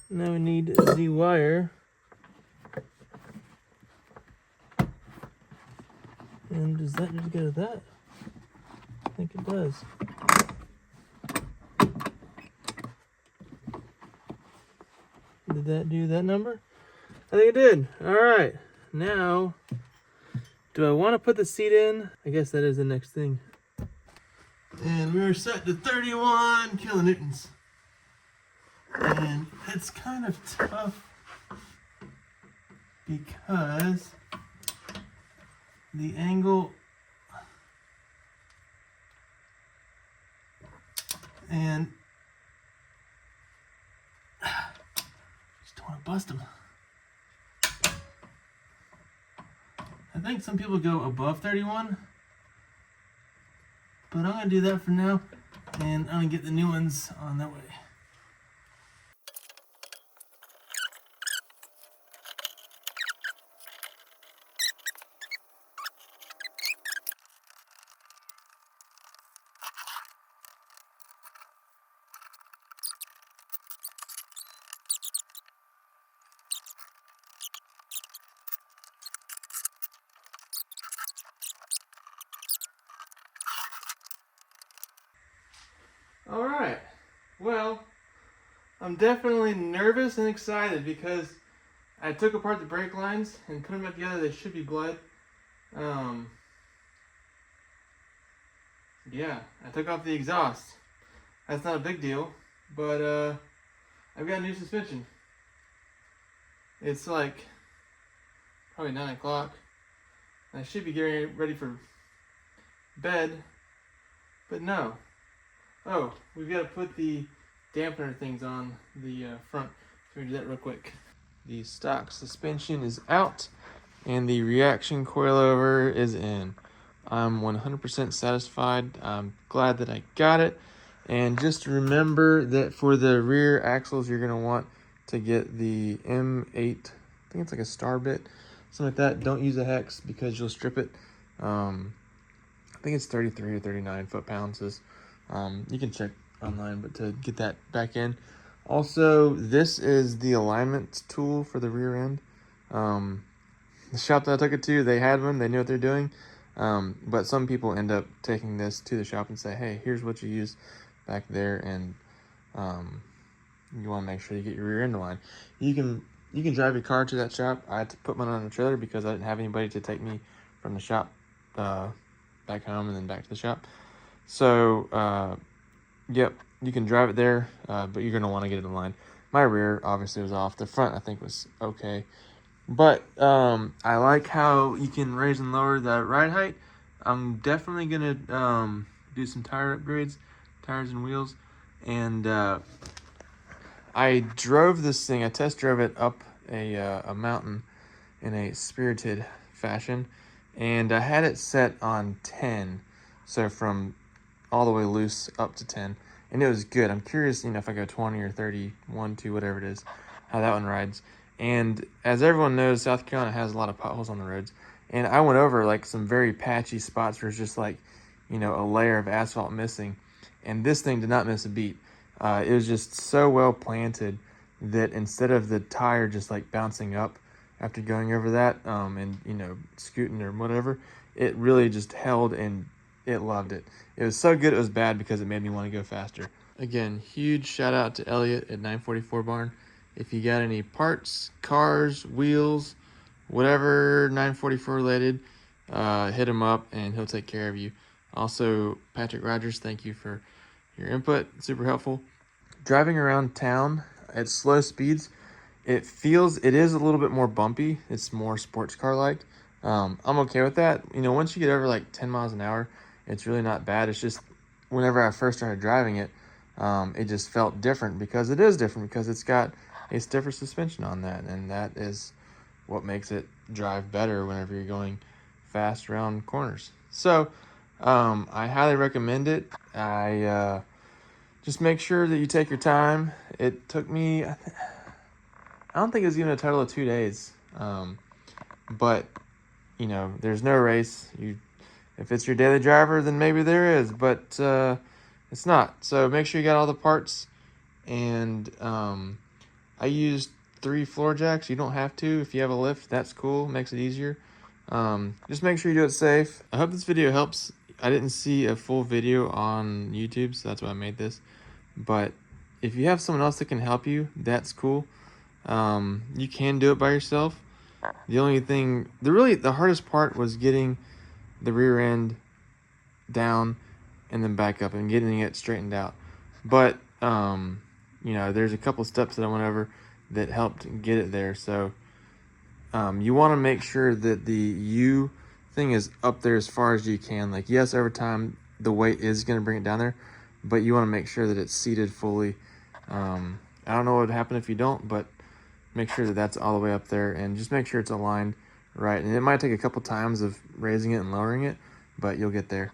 S1: Now we need the wire. And does that just go to that? I think it does. Did that do that number? I think it did. All right, now, do I want to put the seat in? I guess that is the next thing. And we're set to 31 kilonewtons. And it's kind of tough because the angle and just don't want to bust them. I think some people go above 31, but I'm going to do that for now, and I'm going to get the new ones on that way. All right, well, I'm definitely nervous and excited because I took apart the brake lines and put them back together. They should be bled. Yeah, I took off the exhaust. That's not a big deal, but I've got new suspension. It's like probably 9 o'clock. I should be getting ready for bed, but no. Oh, we've got to put the dampener things on the front. So we do that real quick. The stock suspension is out and the Riaction coilover is in. I'm 100% satisfied. I'm glad that I got it. And just remember that for the rear axles, you're going to want to get the M8, I think it's like a star bit, something like that. Don't use a hex because you'll strip it. I think it's 33 or 39 foot-pounds. You can check online, but to get that back in. Also, this is the alignment tool for the rear end. The shop that I took it to, they had one, they knew what they're doing. But some people end up taking this to the shop and say, hey, here's what you use back there, and you want to make sure you get your rear end aligned. You can drive your car to that shop. I had to put mine on a trailer because I didn't have anybody to take me from the shop back home and then back to the shop. So, yep, you can drive it there, but you're going to want to get it aligned. My rear obviously was off. The front, I think, was okay. But I like how you can raise and lower the ride height. I'm definitely going to do some tire upgrades, tires and wheels. And I drove this thing, I test drove it up a mountain in a spirited fashion. And I had it set on 10, so from all the way loose up to 10, and it was good. I'm curious, if I go 20 or 31, 2, whatever it is, how that one rides. And as everyone knows, South Carolina has a lot of potholes on the roads, and I went over like some very patchy spots where it's just like, a layer of asphalt missing, and this thing did not miss a beat. It was just so well planted that instead of the tire just like bouncing up after going over that, and scooting or whatever, it really just held, and it loved it. It was so good it was bad because it made me want to go faster. Again, huge shout out to Elliott at 944 Barn. If you got any parts, cars, wheels, whatever 944 related, hit him up and he'll take care of you. Also, Patrick Rogers, thank you for your input. Super helpful. Driving around town at slow speeds, it is a little bit more bumpy. It's more sports car like. I'm okay with that. Once you get over like 10 miles an hour, it's really not bad. It's just whenever I first started driving it, it just felt different because it is different because it's got a stiffer suspension on that, and that is what makes it drive better whenever you're going fast around corners. So I highly recommend it. I just make sure that you take your time. It took me, I don't think it was even a total of 2 days. But there's no race. If it's your daily driver, then maybe there is, but it's not. So make sure you got all the parts. And I used 3 floor jacks. You don't have to. If you have a lift, that's cool. Makes it easier. Just make sure you do it safe. I hope this video helps. I didn't see a full video on YouTube, so that's why I made this. But if you have someone else that can help you, that's cool. You can do it by yourself. The only thing, the hardest part was getting the rear end down and then back up and getting it straightened out. But, there's a couple steps that I went over that helped get it there. So, you want to make sure that the U thing is up there as far as you can. Like, yes, over time, the weight is going to bring it down there, but you want to make sure that it's seated fully. I don't know what would happen if you don't, but make sure that that's all the way up there, and just make sure it's aligned right. And it might take a couple times of raising it and lowering it, but you'll get there.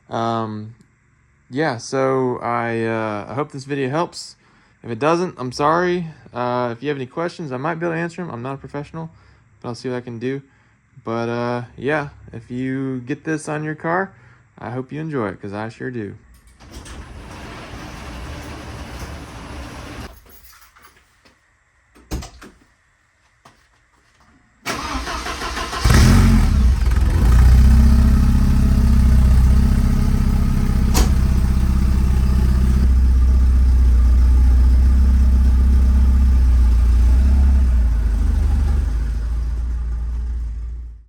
S1: Yeah, so I hope this video helps. If it doesn't, I'm sorry. If you have any questions, I might be able to answer them. I'm not a professional, but I'll see what I can do. But yeah, if you get this on your car, I hope you enjoy it, because I sure do.